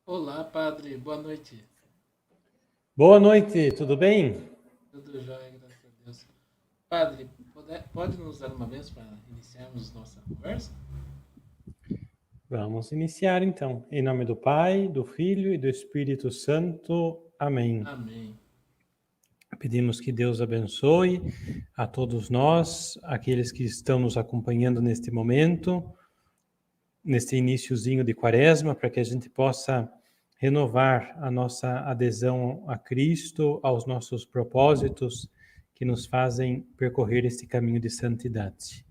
Olá, padre, boa noite. Boa noite, tudo bem? Tudo jóia, graças a Deus. Padre, pode nos dar uma vez para iniciarmos nossa conversa? Vamos iniciar então. Em nome do Pai, do Filho e do Espírito Santo. Amém. Amém. Pedimos que Deus abençoe a todos nós, aqueles que estão nos acompanhando neste momento, neste iniciozinho de Quaresma, para que a gente possa renovar a nossa adesão a Cristo, aos nossos propósitos que nos fazem percorrer este caminho de santidade.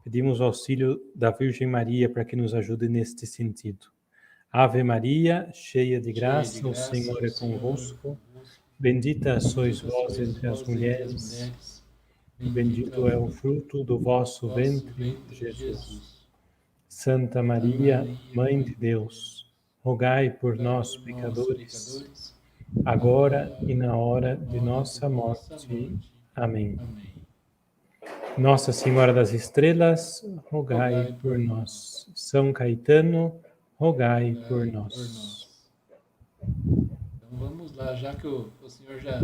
Pedimos o auxílio da Virgem Maria para que nos ajude neste sentido. Ave Maria, cheia de graça, o Senhor é convosco. Bendita sois vós entre as mulheres, bendito é o fruto do vosso ventre, Jesus. Santa Maria, Mãe de Deus, rogai por nós, pecadores, agora e na hora de nossa morte. Amém. Nossa Senhora das Estrelas, rogai por nós. São Caetano, rogai por nós. Então vamos lá, já que o senhor já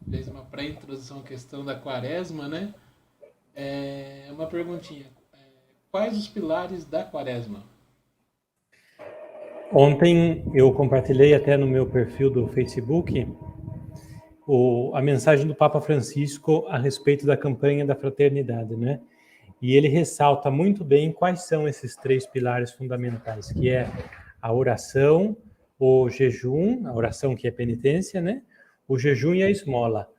fez uma pré-introdução à questão da Quaresma, né? Uma perguntinha. Quais os pilares da Quaresma? Ontem eu compartilhei até no meu perfil do Facebook a mensagem do Papa Francisco a respeito da campanha da fraternidade, né? E ele ressalta muito bem quais são esses 3 pilares fundamentais, que é a oração, o jejum, a oração que é penitência, né? O jejum e a esmola,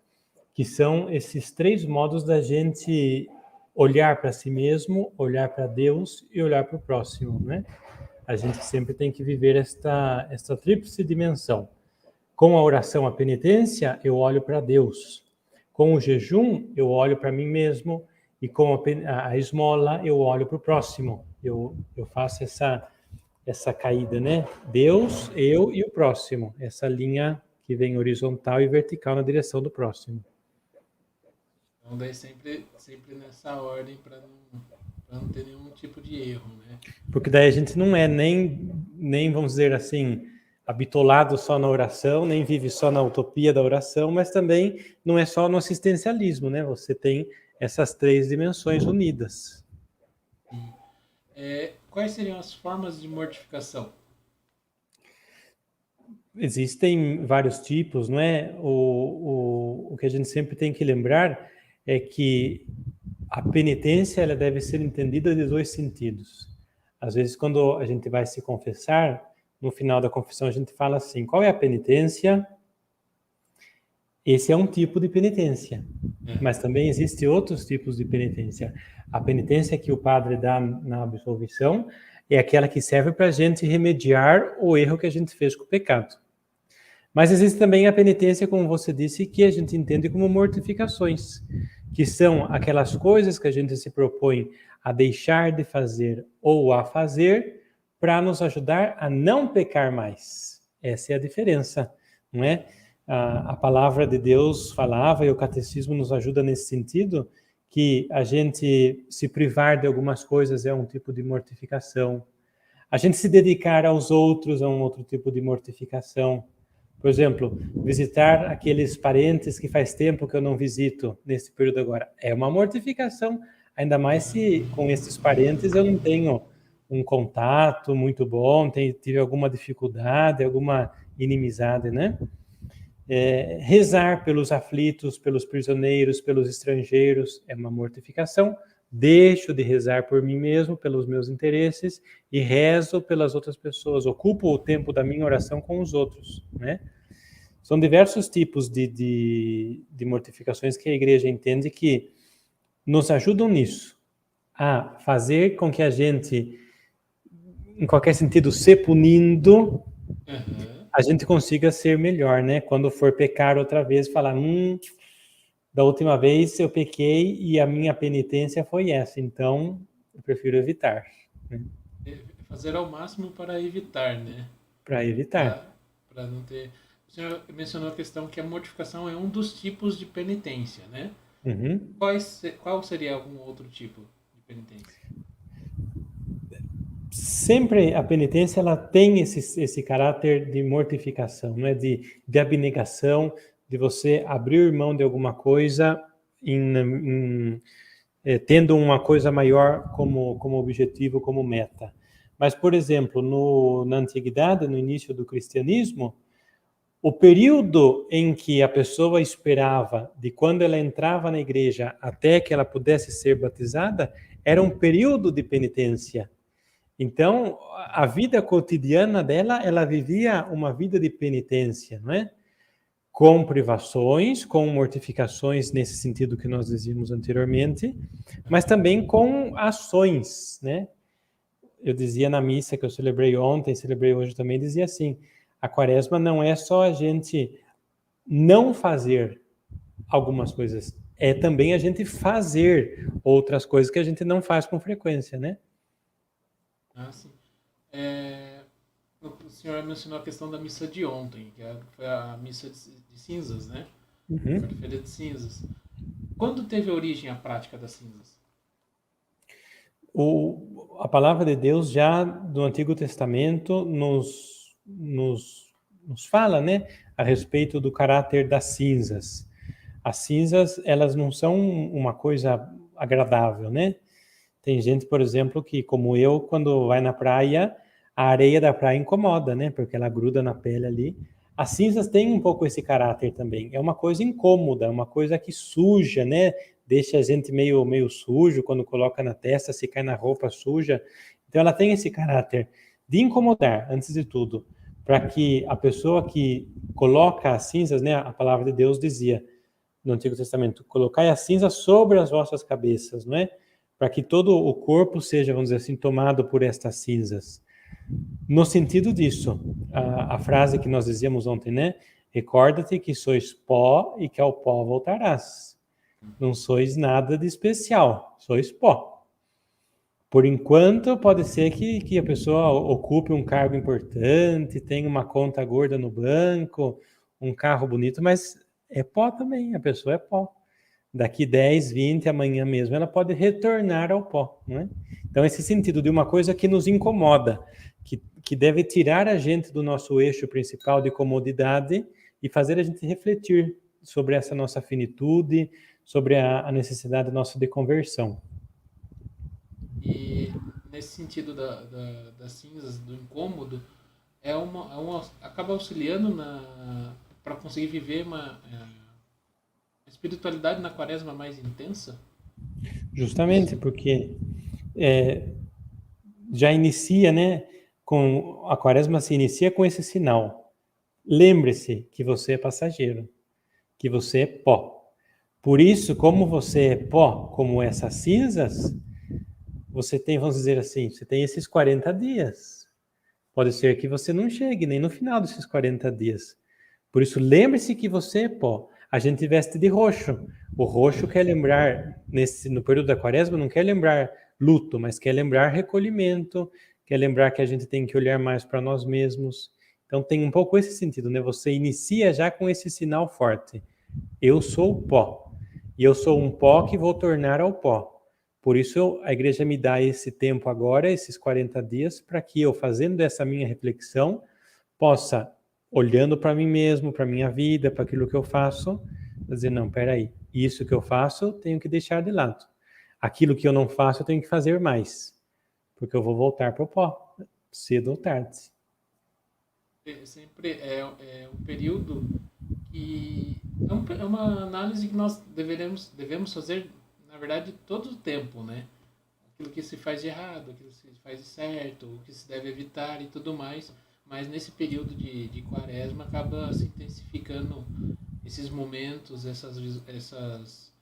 que são esses 3 modos da gente olhar para si mesmo, olhar para Deus e olhar para o próximo, né? A gente sempre tem que viver esta tríplice dimensão. Com a oração, a penitência, eu olho para Deus. Com o jejum, eu olho para mim mesmo. E com a esmola, eu olho para o próximo. Eu faço essa caída, né? Deus, eu e o próximo. Essa linha que vem horizontal e vertical na direção do próximo. Então, daí sempre nessa ordem para não ter nenhum tipo de erro, né? Porque daí a gente não é nem vamos dizer assim, habitolado só na oração, nem vive só na utopia da oração, mas também não é só no assistencialismo, né? Você tem essas 3 dimensões unidas. Quais seriam as formas de mortificação? Existem vários tipos, não é? O que a gente sempre tem que lembrar é que a penitência ela deve ser entendida de 2 sentidos. Às vezes, quando a gente vai se confessar, no final da confissão a gente fala assim, qual é a penitência? Esse é um tipo de penitência, mas também existem outros tipos de penitência. A penitência que o padre dá na absolvição é aquela que serve para a gente remediar o erro que a gente fez com o pecado. Mas existe também a penitência, como você disse, que a gente entende como mortificações, que são aquelas coisas que a gente se propõe a deixar de fazer ou a fazer para nos ajudar a não pecar mais. Essa é a diferença, não é? A palavra de Deus falava, e o catecismo nos ajuda nesse sentido, que a gente se privar de algumas coisas é um tipo de mortificação. A gente se dedicar aos outros é um outro tipo de mortificação. Por exemplo, visitar aqueles parentes que faz tempo que eu não visito nesse período agora. É uma mortificação, ainda mais se com esses parentes eu não tenho um contato muito bom, tive alguma dificuldade, alguma inimizade, né? Rezar pelos aflitos, pelos prisioneiros, pelos estrangeiros, é uma mortificação. Deixo de rezar por mim mesmo, pelos meus interesses, e rezo pelas outras pessoas. Ocupo o tempo da minha oração com os outros, né? São diversos tipos de mortificações que a igreja entende que nos ajudam nisso, a fazer com que a gente, em qualquer sentido, se punindo, a gente consiga ser melhor, né? Quando for pecar outra vez, falar, da última vez eu pequei e a minha penitência foi essa, então eu prefiro evitar. Né? Fazer ao máximo para evitar, né? Para evitar. Para não ter... O senhor mencionou a questão que a mortificação é um dos tipos de penitência, né? Uhum. Qual seria algum outro tipo de penitência? Sempre a penitência ela tem esse caráter de mortificação, não é? De abnegação, de você abrir mão de alguma coisa tendo uma coisa maior como objetivo, como meta. Mas, por exemplo, na antiguidade, no início do cristianismo, o período em que a pessoa esperava de quando ela entrava na igreja até que ela pudesse ser batizada era um período de penitência. Então, a vida cotidiana dela, ela vivia uma vida de penitência, não é? Com privações, com mortificações nesse sentido que nós dizíamos anteriormente, mas também com ações, né? Eu dizia na missa que eu celebrei ontem, celebrei hoje também, dizia assim, a quaresma não é só a gente não fazer algumas coisas, é também a gente fazer outras coisas que a gente não faz com frequência, né? Ah, sim. É, o senhor mencionou a questão da missa de ontem, foi a missa de cinzas, né? Uhum. Quarta-feira de cinzas. Quando teve origem a prática das cinzas? A palavra de Deus já do Antigo Testamento nos fala, né, a respeito do caráter das cinzas. As cinzas, elas não são uma coisa agradável, né? Tem gente, por exemplo, que, como eu, quando vai na praia, a areia da praia incomoda, né? Porque ela gruda na pele ali. As cinzas têm um pouco esse caráter também. É uma coisa incômoda, é uma coisa que suja, né? Deixa a gente meio sujo quando coloca na testa, se cai na roupa suja. Então ela tem esse caráter de incomodar, antes de tudo, para que a pessoa que coloca as cinzas, né? A palavra de Deus dizia no Antigo Testamento, colocai a cinza sobre as vossas cabeças, não é? Para que todo o corpo seja, vamos dizer assim, tomado por estas cinzas. No sentido disso, a frase que nós dizíamos ontem, né? Recorda-te que sois pó e que ao pó voltarás. Não sois nada de especial, sois pó. Por enquanto, pode ser que a pessoa ocupe um cargo importante, tenha uma conta gorda no banco, um carro bonito, mas é pó também, a pessoa é pó. Daqui 10, 20, amanhã mesmo, ela pode retornar ao pó, não é? Então, esse sentido de uma coisa que nos incomoda, que deve tirar a gente do nosso eixo principal de comodidade e fazer a gente refletir sobre essa nossa finitude, sobre a necessidade nossa de conversão. E nesse sentido das cinzas, do incômodo, acaba auxiliando para conseguir viver uma espiritualidade na quaresma mais intensa? Justamente porque já inicia, né? Com a quaresma se inicia com esse sinal. Lembre-se que você é passageiro, que você é pó. Por isso, como você é pó, como essas cinzas, você tem, vamos dizer assim, você tem esses 40 dias. Pode ser que você não chegue nem no final desses 40 dias. Por isso, lembre-se que você é pó. A gente veste de roxo. O roxo quer lembrar, no período da quaresma, não quer lembrar luto, mas quer lembrar recolhimento, quer lembrar que a gente tem que olhar mais para nós mesmos. Então, tem um pouco esse sentido, né? Você inicia já com esse sinal forte. Eu sou o pó. E eu sou um pó que vou tornar ao pó. Por isso, a igreja me dá esse tempo agora, esses 40 dias, para que eu, fazendo essa minha reflexão, possa, olhando para mim mesmo, para a minha vida, para aquilo que eu faço, dizer, não, peraí, isso que eu faço, tenho que deixar de lado. Aquilo que eu não faço, eu tenho que fazer mais, porque eu vou voltar para o pó, cedo ou tarde. Sempre é um período que é uma análise que nós devemos fazer, na verdade, todo o tempo, né? Aquilo que se faz de errado, aquilo que se faz de certo, o que se deve evitar e tudo mais. Mas nesse período de quaresma acaba se intensificando esses momentos, essas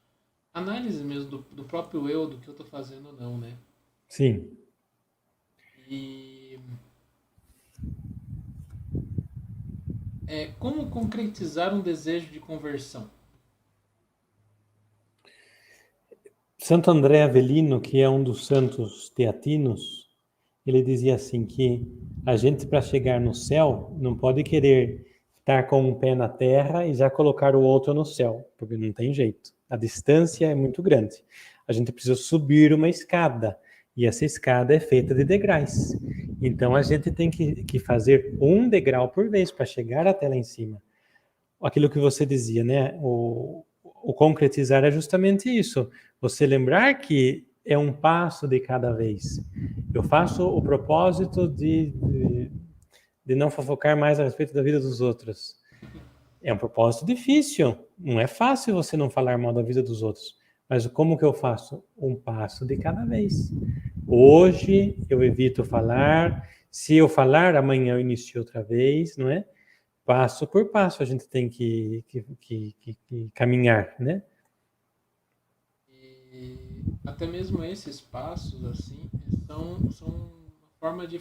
análises mesmo do próprio eu, do que eu estou fazendo ou não, né? Sim. E como concretizar um desejo de conversão? Santo André Avelino, que é um dos santos teatinos, ele dizia assim que a gente, para chegar no céu, não pode querer estar com um pé na terra e já colocar o outro no céu, porque não tem jeito. A distância é muito grande. A gente precisa subir uma escada, e essa escada é feita de degraus. Então, a gente tem que fazer um degrau por vez para chegar até lá em cima. Aquilo que você dizia, né? O concretizar é justamente isso. Você lembrar que é um passo de cada vez. Eu faço o propósito de não fofocar mais a respeito da vida dos outros. É um propósito difícil. Não é fácil você não falar mal da vida dos outros. Mas como que eu faço? Um passo de cada vez. Hoje eu evito falar. Se eu falar, amanhã eu inicio outra vez, não é? Passo por passo a gente tem que caminhar, né? E até mesmo esses passos, assim, são uma forma de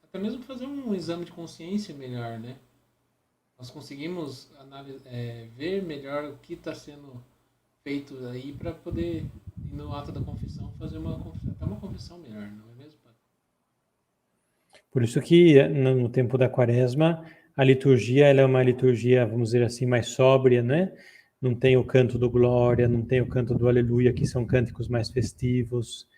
até mesmo fazer um exame de consciência melhor, né? Nós conseguimos ver melhor o que está sendo feito aí para poder, no ato da confissão, fazer até uma confissão melhor, não é mesmo, Padre? Por isso que no tempo da Quaresma, a liturgia ela é uma liturgia, vamos dizer assim, mais sóbria, né? Não tem o canto do Glória, não tem o canto do Aleluia, que são cânticos mais festivos.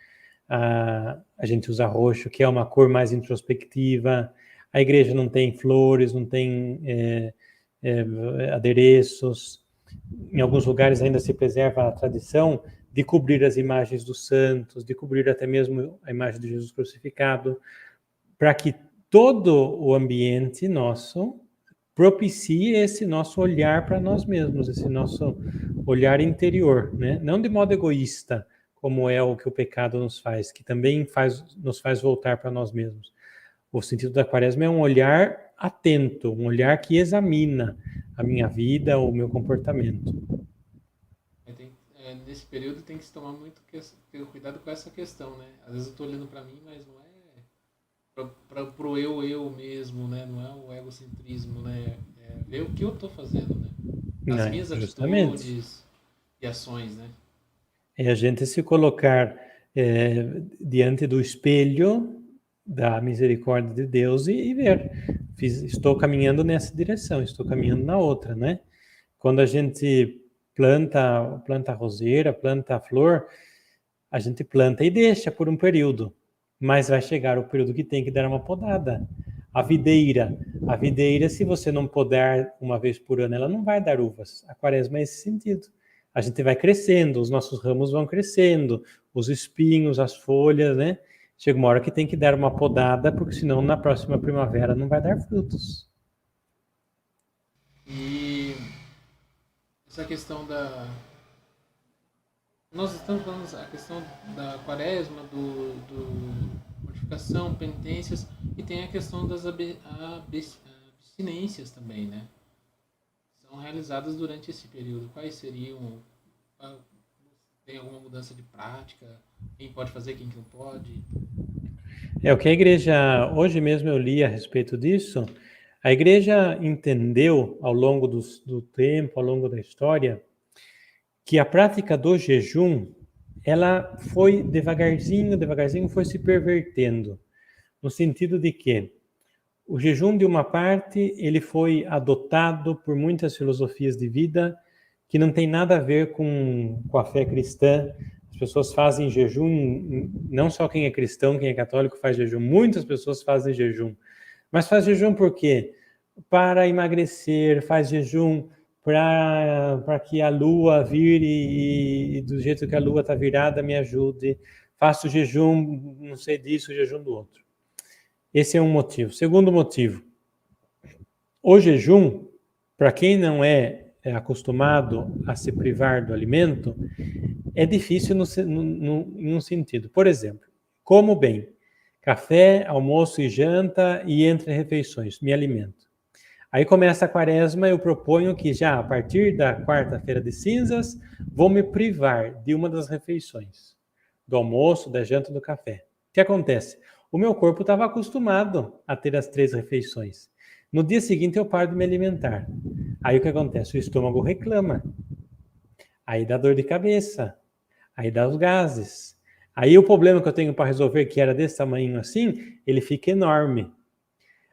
A gente usa roxo, que é uma cor mais introspectiva. A igreja não tem flores, não tem adereços. Em alguns lugares ainda se preserva a tradição de cobrir as imagens dos santos, de cobrir até mesmo a imagem de Jesus crucificado, para que todo o ambiente nosso propicie esse nosso olhar para nós mesmos, esse nosso olhar interior, né? Não de modo egoísta, como é o que o pecado nos faz, que também nos faz voltar para nós mesmos. O sentido da Quaresma é um olhar atento, um olhar que examina a minha vida, o meu comportamento. Nesse período tem que se tomar muito cuidado com essa questão, né? Às vezes eu estou olhando para mim, mas não é pro eu mesmo, né? Não é o egocentrismo, né? É ver o que eu estou fazendo, né? As minhas atitudes e ações, né? É a gente se colocar diante do espelho da misericórdia de Deus e ver. Estou caminhando nessa direção, estou caminhando na outra, né? Quando a gente planta a roseira, planta a flor, a gente planta e deixa por um período, mas vai chegar o período que tem que dar uma podada. A videira, se você não podar uma vez por ano, ela não vai dar uvas. A Quaresma é esse sentido. A gente vai crescendo, os nossos ramos vão crescendo, os espinhos, as folhas, né? Chega uma hora que tem que dar uma podada, porque senão na próxima primavera não vai dar frutos. E essa questão da... Nós estamos falando a questão da Quaresma, do mortificação, penitências, e tem a questão das abstinências também, né? São realizadas durante esse período. Quais seriam? Tem alguma mudança de prática? Quem pode fazer, quem não pode? O que a igreja, hoje mesmo eu li a respeito disso, a igreja entendeu ao longo do tempo, ao longo da história, que a prática do jejum, ela foi devagarzinho foi se pervertendo, no sentido de que o jejum, de uma parte, ele foi adotado por muitas filosofias de vida que não tem nada a ver com a fé cristã. As pessoas fazem jejum, não só quem é cristão, quem é católico faz jejum, muitas pessoas fazem jejum. Mas faz jejum por quê? Para emagrecer, faz jejum para que a lua vire e do jeito que a lua está virada me ajude. Faço jejum, não sei disso, jejum do outro. Esse é um motivo. Segundo motivo, o jejum, para quem não é acostumado a se privar do alimento, é difícil em um sentido. Por exemplo, como bem, café, almoço e janta e entre refeições, me alimento. Aí começa a Quaresma, eu proponho que já a partir da quarta-feira de cinzas, vou me privar de uma das refeições, do almoço, da janta e do café. O que acontece? O meu corpo estava acostumado a ter as 3 refeições. No dia seguinte eu paro de me alimentar. Aí o que acontece? O estômago reclama. Aí dá dor de cabeça. Aí dá os gases. Aí o problema que eu tenho para resolver, que era desse tamanho assim, ele fica enorme.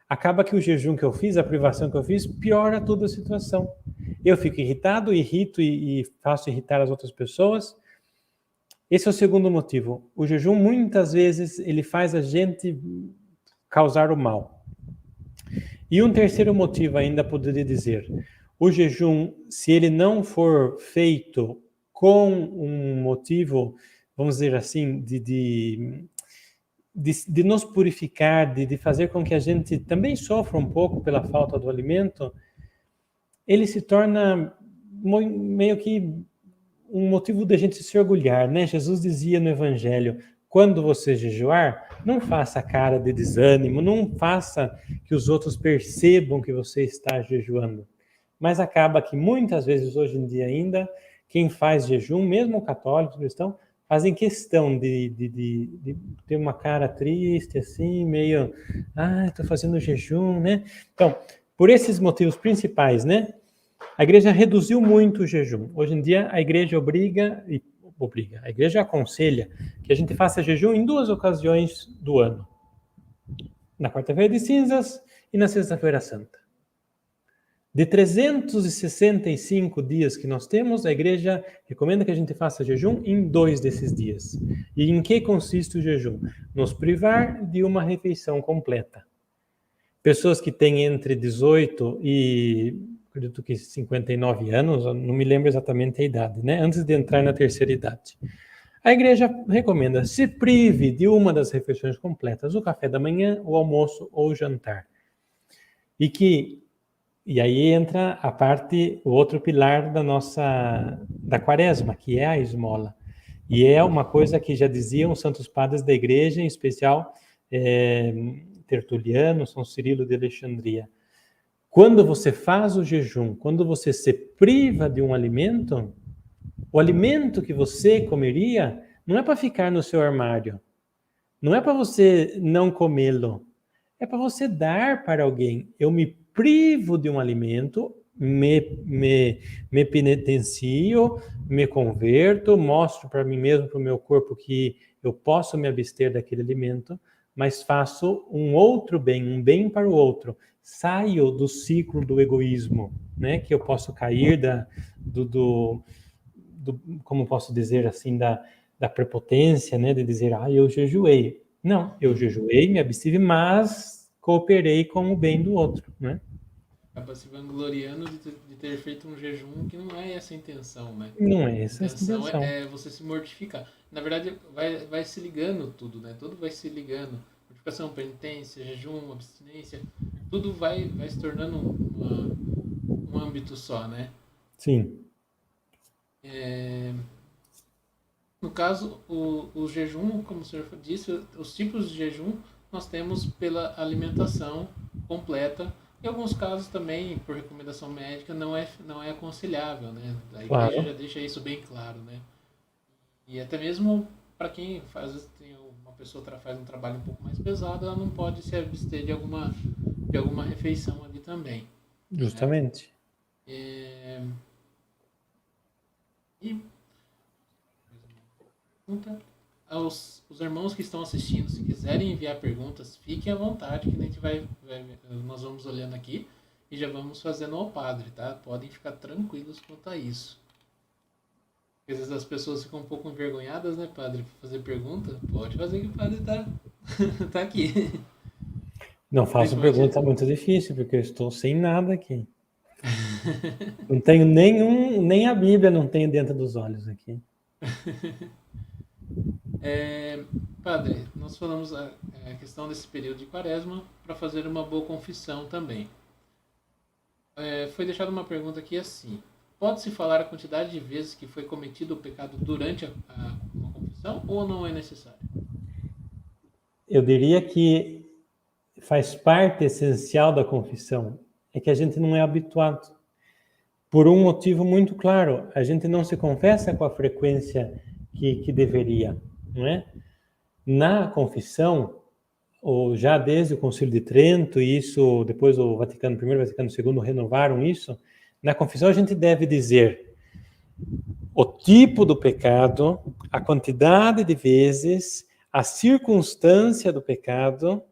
acaba que o jejum que eu fiz, a privação que eu fiz, piora toda a situação. Eu fico irritado, irrito e faço irritar as outras pessoas. Esse é o segundo motivo. O jejum, muitas vezes, ele faz a gente causar o mal. E um terceiro motivo ainda poderia dizer, o jejum, se ele não for feito com um motivo, vamos dizer assim, de nos purificar, de fazer com que a gente também sofra um pouco pela falta do alimento, ele se torna meio que um motivo da gente se orgulhar, né? Jesus dizia no Evangelho, quando você jejuar, não faça cara de desânimo, não faça que os outros percebam que você está jejuando. Mas acaba que muitas vezes, hoje em dia ainda, quem faz jejum, mesmo católicos, cristãos, fazem questão de ter uma cara triste, assim, meio, estou fazendo jejum, né? Então, por esses motivos principais, né? A igreja reduziu muito o jejum. Hoje em dia, a igreja a igreja aconselha que a gente faça jejum em 2 ocasiões do ano. Na quarta-feira de cinzas e na sexta-feira santa. De 365 dias que nós temos, a igreja recomenda que a gente faça jejum em 2 desses dias. E em que consiste o jejum? Nos privar de uma refeição completa. Pessoas que têm entre 18 e, acredito que 59 anos, não me lembro exatamente a idade, né? Antes de entrar na terceira idade. A igreja recomenda, se prive de uma das refeições completas, o café da manhã, o almoço ou o jantar. E aí entra o outro pilar da quaresma, que é a esmola. E é uma coisa que já diziam os santos padres da igreja, em especial Tertuliano, São Cirilo de Alexandria. Quando você faz o jejum, quando você se priva de um alimento, o alimento que você comeria não é para ficar no seu armário, não é para você não comê-lo, é para você dar para alguém. Eu me privo de um alimento, me penitencio, me converto, mostro para mim mesmo, para o meu corpo, que eu posso me abster daquele alimento, mas faço um outro bem, um bem para o outro. Saio do ciclo do egoísmo, né? Que eu posso cair como posso dizer assim, da prepotência, né? De dizer, eu jejuei. Não, eu jejuei, me abstive, mas cooperei com o bem do outro, né? Acaba se vangloriando de ter feito um jejum que não é essa a intenção, né? Não é essa a intenção. É É você se mortificar. Na verdade, vai se ligando tudo, né? Tudo vai se ligando. Mortificação, penitência, jejum, abstinência, tudo vai se tornando um âmbito só, né? Sim. No caso, o jejum, como o senhor disse, os tipos de jejum nós temos pela alimentação completa. Em alguns casos também, por recomendação médica, não é aconselhável, né? A igreja já deixa isso bem claro, né? E até mesmo para quem uma pessoa faz um trabalho um pouco mais pesado, ela não pode se abster de alguma refeição ali também. Justamente. Né? Aos os irmãos que estão assistindo, se quiserem enviar perguntas, fiquem à vontade, que a gente nós vamos olhando aqui e já vamos fazendo ao padre, tá? Podem ficar tranquilos quanto a isso. Às vezes as pessoas ficam um pouco envergonhadas, né, padre, para fazer pergunta. Pode fazer, que o padre tá aqui. Não faço pergunta muito difícil, porque eu estou sem nada aqui. Não tenho nem a Bíblia não tenho dentro dos olhos aqui. Padre, nós falamos a questão desse período de quaresma para fazer uma boa confissão também. Foi deixada uma pergunta aqui assim: pode-se falar a quantidade de vezes que foi cometido o pecado durante uma confissão ou não é necessário? Eu diria que faz parte essencial da confissão, é que a gente não é habituado. Por um motivo muito claro, a gente não se confessa com a frequência que deveria, não é? Na confissão, ou já desde o Concílio de Trento, e isso depois o Vaticano I e o Vaticano II renovaram isso, na confissão a gente deve dizer o tipo do pecado, a quantidade de vezes, a circunstância do pecado,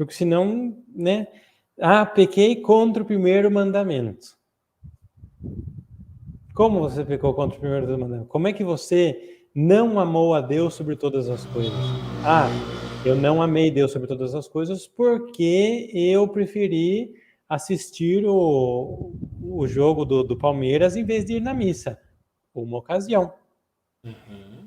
Porque senão, né? Pequei contra o primeiro mandamento. Como você pecou contra o primeiro mandamento? Como é que você não amou a Deus sobre todas as coisas? Eu não amei Deus sobre todas as coisas porque eu preferi assistir o jogo do Palmeiras em vez de ir na missa. Uma ocasião. Uhum.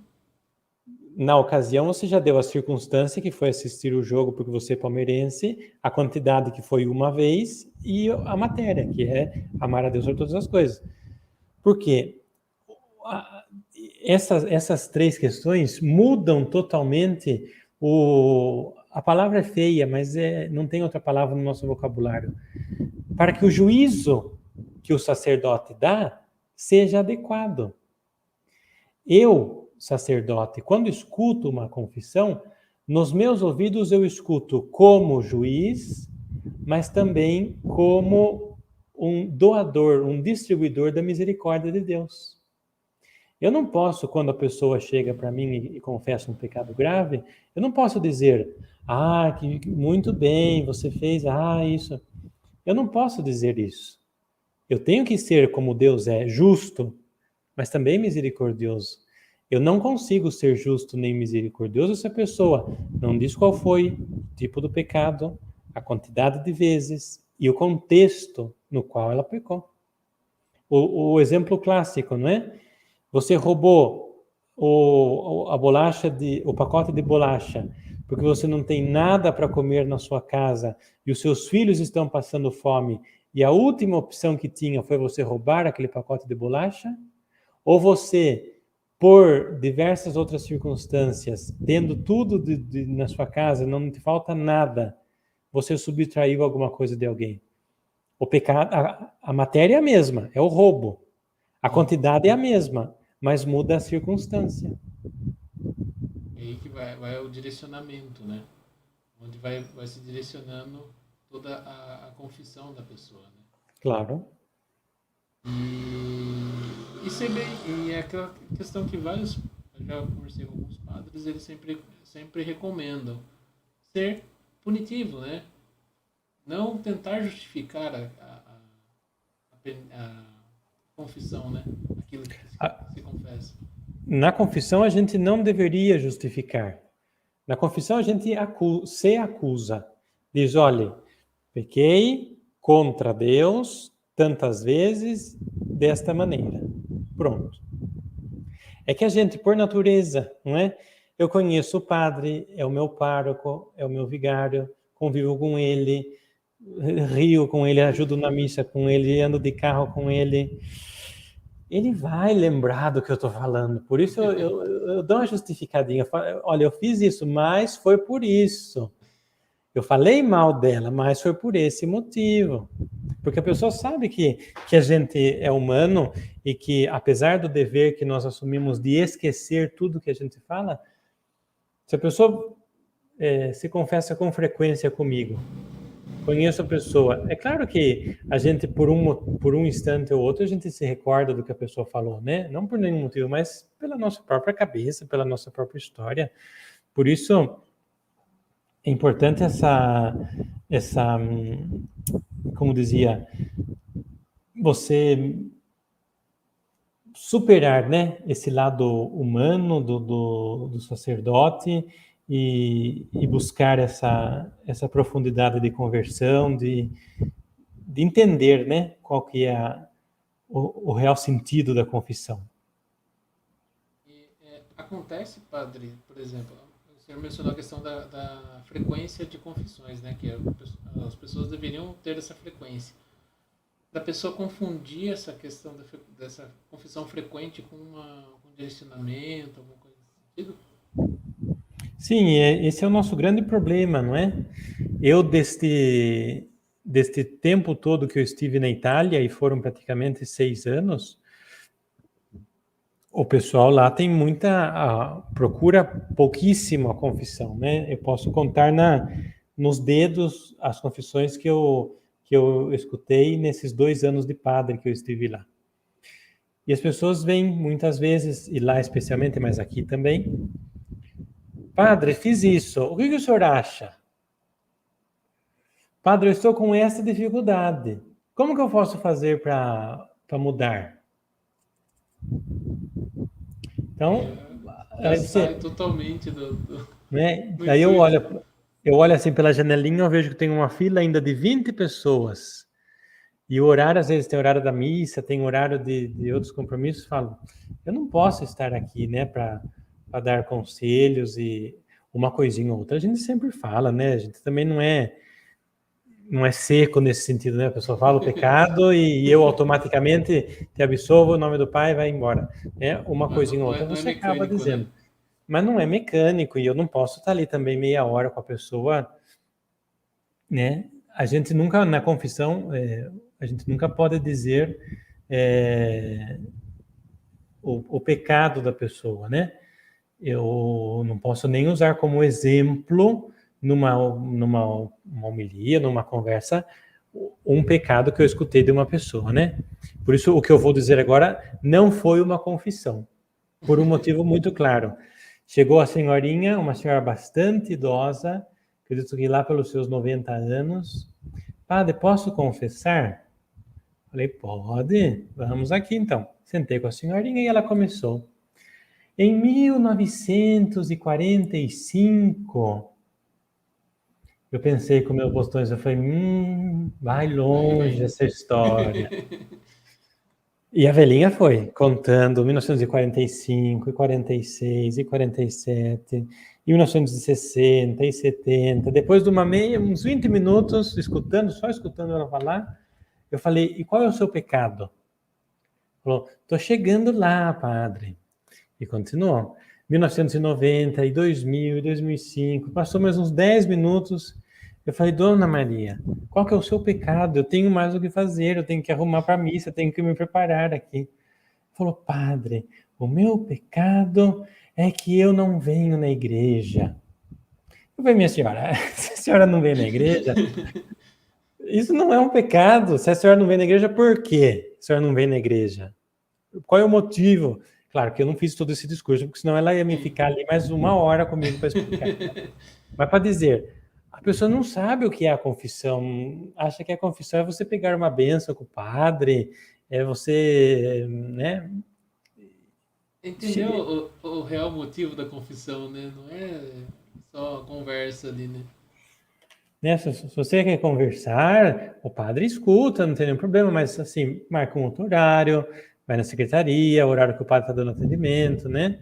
Na ocasião, você já deu a circunstância que foi assistir o jogo porque você é palmeirense, a quantidade que foi uma vez e a matéria, que é amar a Deus sobre todas as coisas. Por quê? Essas três questões mudam totalmente a palavra é feia, mas não tem outra palavra no nosso vocabulário. Para que o juízo que o sacerdote dá seja adequado. Eu, sacerdote, quando escuto uma confissão, nos meus ouvidos eu escuto como juiz, mas também como um doador, um distribuidor da misericórdia de Deus. Eu não posso, quando a pessoa chega para mim e confessa um pecado grave, eu não posso dizer, que muito bem, você fez, isso. Eu não posso dizer isso. Eu tenho que ser como Deus é, justo, mas também misericordioso. Eu não consigo ser justo nem misericordioso se a pessoa não diz qual foi o tipo do pecado, a quantidade de vezes e o contexto no qual ela pecou. O exemplo clássico, não é? Você roubou o pacote de bolacha porque você não tem nada para comer na sua casa e os seus filhos estão passando fome e a última opção que tinha foi você roubar aquele pacote de bolacha? Ou você, por diversas outras circunstâncias, tendo tudo na sua casa, não te falta nada, você subtraiu alguma coisa de alguém? O pecado, a matéria é a mesma, é o roubo. A quantidade é a mesma, mas muda a circunstância. E aí que vai o direcionamento, né? Onde vai se direcionando toda a confissão da pessoa, né? Claro. E é aquela questão que vários, eu já conversei com alguns padres, eles sempre recomendam ser punitivo, né? Não tentar justificar a confissão, né? Aquilo que se confessa. Na confissão a gente não deveria justificar. Na confissão a gente se acusa. Diz, olha, pequei contra Deus tantas vezes desta maneira. Pronto. É que a gente, por natureza, não é? Eu conheço o padre, é o meu pároco, é o meu vigário, convivo com ele, rio com ele, ajudo na missa com ele, ando de carro com ele. Ele vai lembrar do que eu estou falando. Por isso eu dou uma justificadinha. Olha, eu fiz isso, mas foi por isso. Eu falei mal dela, mas foi por esse motivo. Porque a pessoa sabe que a gente é humano e que, apesar do dever que nós assumimos de esquecer tudo que a gente fala, se a pessoa se confessa com frequência comigo, conheço a pessoa, é claro que a gente, por um instante ou outro, a gente se recorda do que a pessoa falou, né? Não por nenhum motivo, mas pela nossa própria cabeça, pela nossa própria história. Por isso, é importante essa como dizia, você superar, né, esse lado humano do sacerdote e buscar essa profundidade de conversão, de entender, né, qual que é o real sentido da confissão. Acontece, padre, por exemplo, o senhor mencionou a questão da frequência de confissões, né, que as pessoas deveriam ter essa frequência. Da pessoa confundir essa questão dessa confissão frequente com um direcionamento, alguma coisa nesse sentido? Sim, esse é o nosso grande problema, não é? Eu, deste tempo todo que eu estive na Itália, e foram praticamente 6 anos, o pessoal lá tem procura pouquíssimo a confissão, né? Eu posso contar nos dedos as confissões que eu escutei nesses 2 anos de padre que eu estive lá. E as pessoas vêm muitas vezes, e lá especialmente, mas aqui também, padre, fiz isso, o que o senhor acha? Padre, eu estou com essa dificuldade. Como que eu posso fazer para mudar? Então, Já aí sai você, totalmente né? do Aí intuito. eu olho assim pela janelinha, eu vejo que tem uma fila ainda de 20 pessoas. E o horário, às vezes, tem horário da missa, tem horário de outros compromissos. Falo, eu não posso estar aqui, né, para dar conselhos e uma coisinha ou outra. A gente sempre fala, né? A gente também não é seco nesse sentido, né? A pessoa fala o pecado e eu automaticamente te absolvo, o nome do Pai vai embora. É uma coisinha ou outra Não é você acaba mecânico, né? dizendo. Mas não é mecânico e eu não posso estar ali também meia hora com a pessoa, né? A gente nunca, na confissão, a gente nunca pode dizer o pecado da pessoa, né? Eu não posso nem usar como exemplo numa uma homilia, numa conversa, um pecado que eu escutei de uma pessoa, né? Por isso, o que eu vou dizer agora não foi uma confissão, por um motivo muito claro. Chegou a senhorinha, uma senhora bastante idosa, acredito que lá pelos seus 90 anos. Padre, posso confessar? Falei, pode, vamos aqui então. Sentei com a senhorinha e ela começou. Em 1945, eu pensei com meus botões, eu falei, vai Aí longe vem. essa história. E a velhinha foi contando 1945, e 46, e 47, e 1960, e 70. Depois de uns 20 minutos, só escutando ela falar, eu falei, e qual é o seu pecado? Falou, estou chegando lá, padre. E continuou. 1990, e 2000, e 2005, passou mais uns 10 minutos. Eu falei, Dona Maria, qual que é o seu pecado? Eu tenho mais o que fazer, eu tenho que arrumar para a missa, eu tenho que me preparar aqui. Falou, padre, o meu pecado é que eu não venho na igreja. Eu falei, minha senhora, se a senhora não vem na igreja, isso não é um pecado. Se a senhora não vem na igreja, por quê a senhora não vem na igreja? Qual é o motivo? Claro que eu não fiz todo esse discurso, porque senão ela ia me ficar ali mais uma hora comigo para explicar. Mas para dizer, a pessoa não sabe o que é a confissão, acha que a confissão é você pegar uma bênção com o padre, é você, né? Entendeu o real motivo da confissão, né? Não é só conversa ali, né? Né? Se você quer conversar, o padre escuta, não tem nenhum problema, mas assim, marca um outro horário, vai na secretaria, o horário que o padre está dando atendimento, né?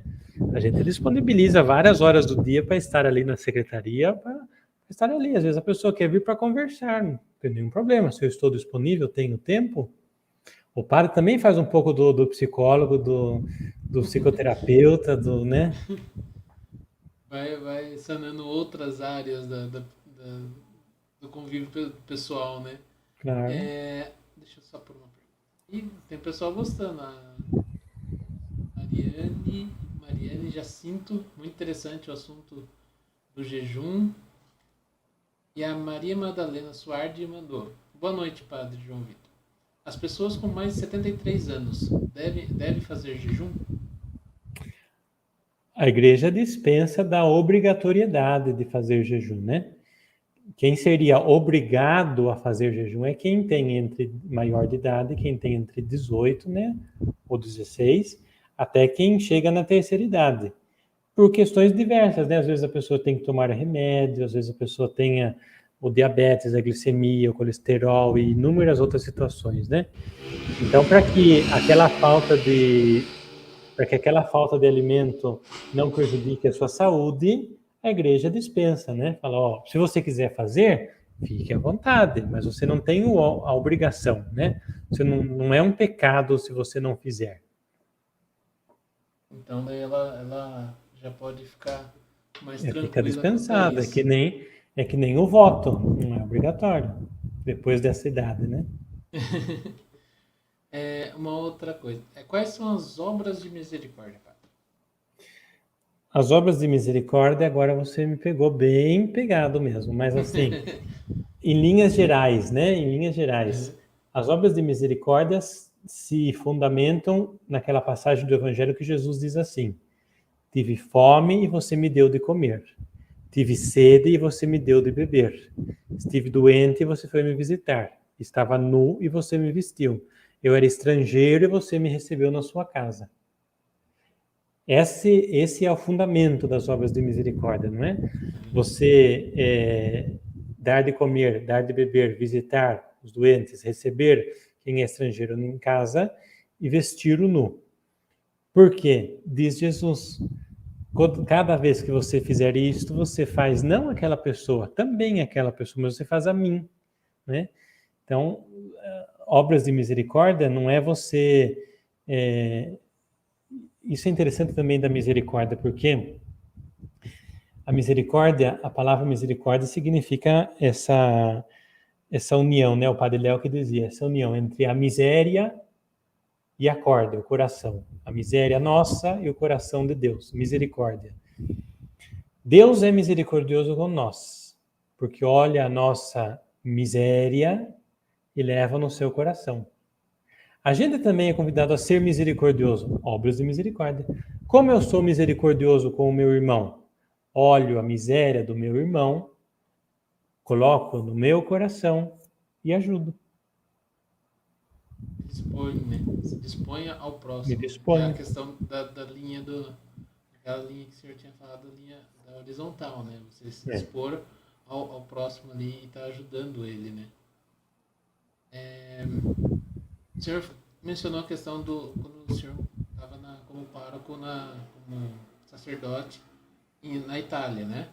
A gente disponibiliza várias horas do dia para estar ali na secretaria, para estar ali. Às vezes a pessoa quer vir para conversar, não tem nenhum problema. Se eu estou disponível, tenho tempo. O padre também faz um pouco do psicólogo, do psicoterapeuta, né? Vai sanando outras áreas do convívio pessoal, né? Claro. Deixa eu só pôr uma pergunta. E tem pessoal gostando. A Mariane Jacinto, muito interessante o assunto do jejum. E a Maria Madalena Suardi mandou: boa noite, Padre João Vitor. As pessoas com mais de 73 anos devem fazer jejum? A igreja dispensa da obrigatoriedade de fazer jejum, né? Quem seria obrigado a fazer jejum é quem tem entre maior de idade, quem tem entre 18, né, ou 16, até quem chega na terceira idade. Por questões diversas, né? Às vezes a pessoa tem que tomar remédio, às vezes a pessoa tenha o diabetes, a glicemia, o colesterol e inúmeras outras situações, né? Então, para que aquela falta de alimento não prejudique a sua saúde, a igreja dispensa, né? Fala, ó, se você quiser fazer, fique à vontade, mas você não tem a obrigação, né? Você não é um pecado se você não fizer. Então daí ela já pode ficar mais Fica tranquila quanto a dispensado, isso. é que nem o voto, não é obrigatório, depois dessa idade, né? Uma outra coisa. Quais são as obras de misericórdia, Padre? As obras de misericórdia, agora você me pegou bem pegado mesmo, mas assim, em linhas gerais, né? Em linhas gerais, as obras de misericórdia se fundamentam naquela passagem do Evangelho que Jesus diz assim: tive fome e você me deu de comer. Tive sede e você me deu de beber. Estive doente e você foi me visitar. Estava nu e você me vestiu. Eu era estrangeiro e você me recebeu na sua casa. Esse é o fundamento das obras de misericórdia, não é? Você dar de comer, dar de beber, visitar os doentes, receber quem é estrangeiro em casa e vestir o nu. Por quê? Diz Jesus, cada vez que você fizer isto, você faz não aquela pessoa, também aquela pessoa, mas você faz a mim, né? Então, obras de misericórdia não é você... Isso é interessante também da misericórdia, porque a misericórdia, a palavra misericórdia significa essa união, né? O Padre Léo que dizia, essa união entre a miséria e a corda, o coração. A miséria nossa e o coração de Deus, misericórdia. Deus é misericordioso com nós, porque olha a nossa miséria e leva no seu coração. A gente também é convidado a ser misericordioso, obras de misericórdia. Como eu sou misericordioso com o meu irmão? Olho a miséria do meu irmão, coloco no meu coração e ajudo. Dispõe, né? Se disponha ao próximo. Me disponho. É a questão da linha aquela linha que o senhor tinha falado, a linha da horizontal, né? Você se dispor ao próximo ali e estar ajudando ele, né? O senhor mencionou a questão quando o senhor estava como pároco, como sacerdote na Itália, né?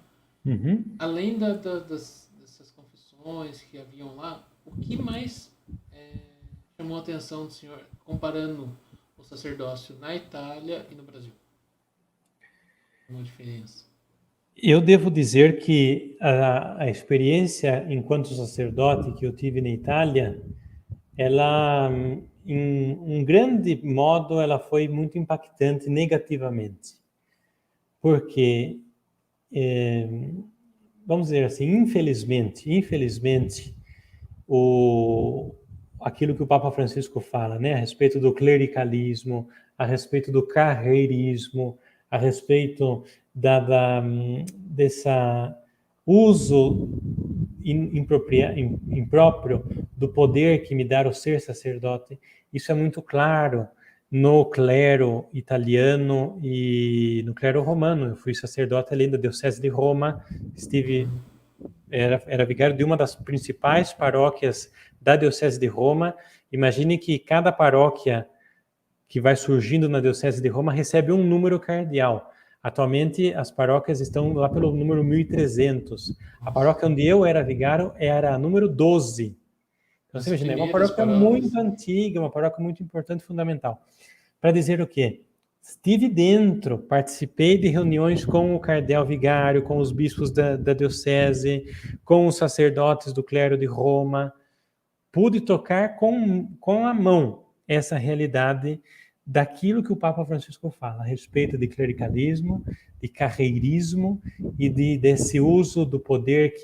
Uhum. Além dessas confissões que haviam lá, o que mais chamou a atenção do senhor comparando o sacerdócio na Itália e no Brasil? Uma diferença. Eu devo dizer que a experiência enquanto sacerdote que eu tive na Itália, ela, em um grande modo, ela foi muito impactante negativamente. Porque, vamos dizer assim, infelizmente, aquilo que o Papa Francisco fala, né, a respeito do clericalismo, a respeito do carreirismo, a respeito dessa uso impróprio do poder que me dá o ser sacerdote. Isso é muito claro no clero italiano e no clero romano. Eu fui sacerdote ali da Diocese de Roma, era vigário de uma das principais paróquias da Diocese de Roma. Imagine que cada paróquia que vai surgindo na Diocese de Roma recebe um número cardeal. Atualmente, as paróquias estão lá pelo número 1300. A paróquia onde eu era vigário era a número 12. Então, você imagina, é uma paróquia muito antiga, uma paróquia muito importante e fundamental. Para dizer o quê? Estive dentro, participei de reuniões com o cardeal vigário, com os bispos da diocese, com os sacerdotes do clero de Roma. Pude tocar com a mão essa realidade daquilo que o Papa Francisco fala a respeito de clericalismo, de carreirismo e desse uso do poder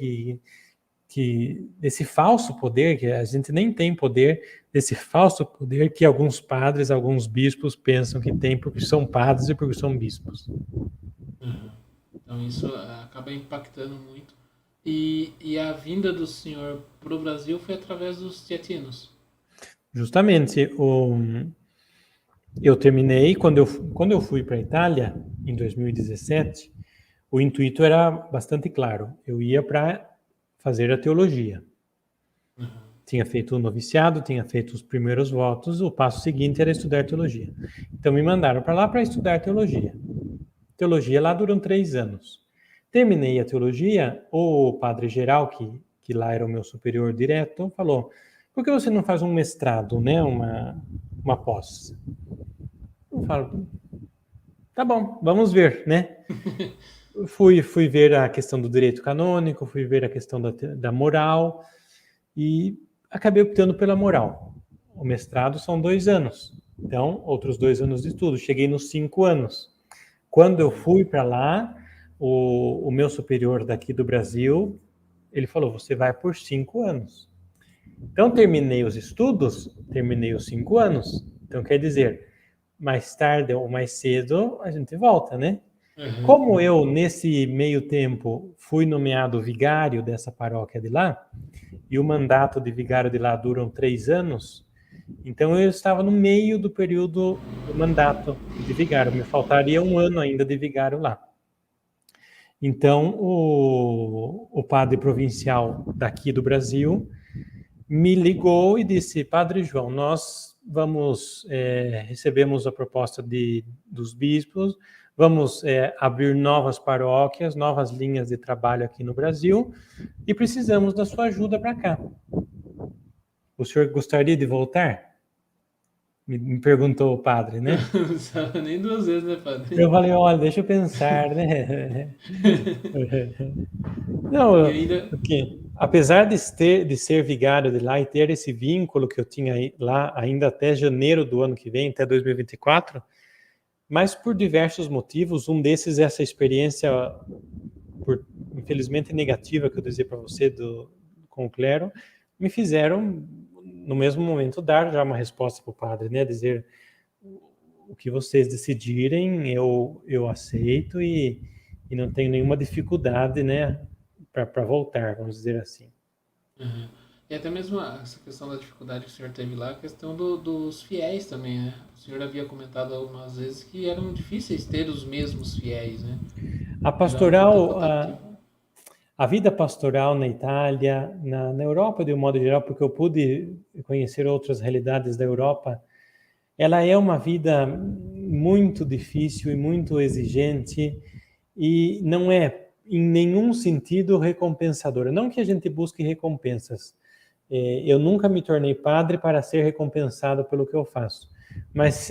desse falso poder, que a gente nem tem poder, desse falso poder que alguns padres, alguns bispos pensam que tem porque são padres e porque são bispos. Uhum. Então isso acaba impactando muito. E a vinda do senhor para o Brasil foi através dos teatinos. Justamente, eu terminei, quando eu fui para a Itália, em 2017, o intuito era bastante claro. Eu ia para fazer a teologia. Uhum. Tinha feito o noviciado, tinha feito os primeiros votos, o passo seguinte era estudar teologia. Então me mandaram para lá para estudar teologia. Teologia lá duram 3 anos. Terminei a teologia, o padre geral, que lá era o meu superior direto, falou: por que você não faz um mestrado, né, uma pós? Eu falo, tá bom, vamos ver, né? Fui ver a questão do direito canônico, fui ver a questão da moral e acabei optando pela moral. O mestrado são 2 anos, então outros 2 anos de estudo. Cheguei nos 5 anos. Quando eu fui para lá, o meu superior daqui do Brasil, ele falou, você vai por 5 anos. Então terminei os estudos, terminei os 5 anos. Então quer dizer, mais tarde ou mais cedo a gente volta, né? Uhum. Como eu, nesse meio tempo, fui nomeado vigário dessa paróquia de lá, e o mandato de vigário de lá duram 3 anos, então eu estava no meio do período do mandato de vigário, me faltaria 1 ano ainda de vigário lá. Então, o padre provincial daqui do Brasil me ligou e disse: Padre João, nós recebemos a proposta dos bispos, vamos abrir novas paróquias, novas linhas de trabalho aqui no Brasil e precisamos da sua ajuda para cá. O senhor gostaria de voltar? Me perguntou o padre, né? Não precisava nem 2 vezes, né, padre? Eu falei: olha, deixa eu pensar, né? Não, E ainda. porque apesar de ser vigário de lá e ter esse vínculo que eu tinha lá ainda até janeiro do ano que vem, até 2024, mas por diversos motivos, um desses é essa experiência, infelizmente negativa que eu dizia para você com o clero, me fizeram no mesmo momento dar já uma resposta para o padre, né? Dizer: o que vocês decidirem, eu aceito e não tenho nenhuma dificuldade, né, para voltar, vamos dizer assim. Uhum. E até mesmo essa questão da dificuldade que o senhor teve lá, a questão dos fiéis também, né? O senhor havia comentado algumas vezes que eram difíceis ter os mesmos fiéis, né? A Era uma falta pastoral, total. a vida pastoral na Itália, na Europa de um modo geral, porque eu pude conhecer outras realidades da Europa, ela é uma vida muito difícil e muito exigente e não é em nenhum sentido recompensadora. Não que a gente busque recompensas. Eu nunca me tornei padre para ser recompensado pelo que eu faço, mas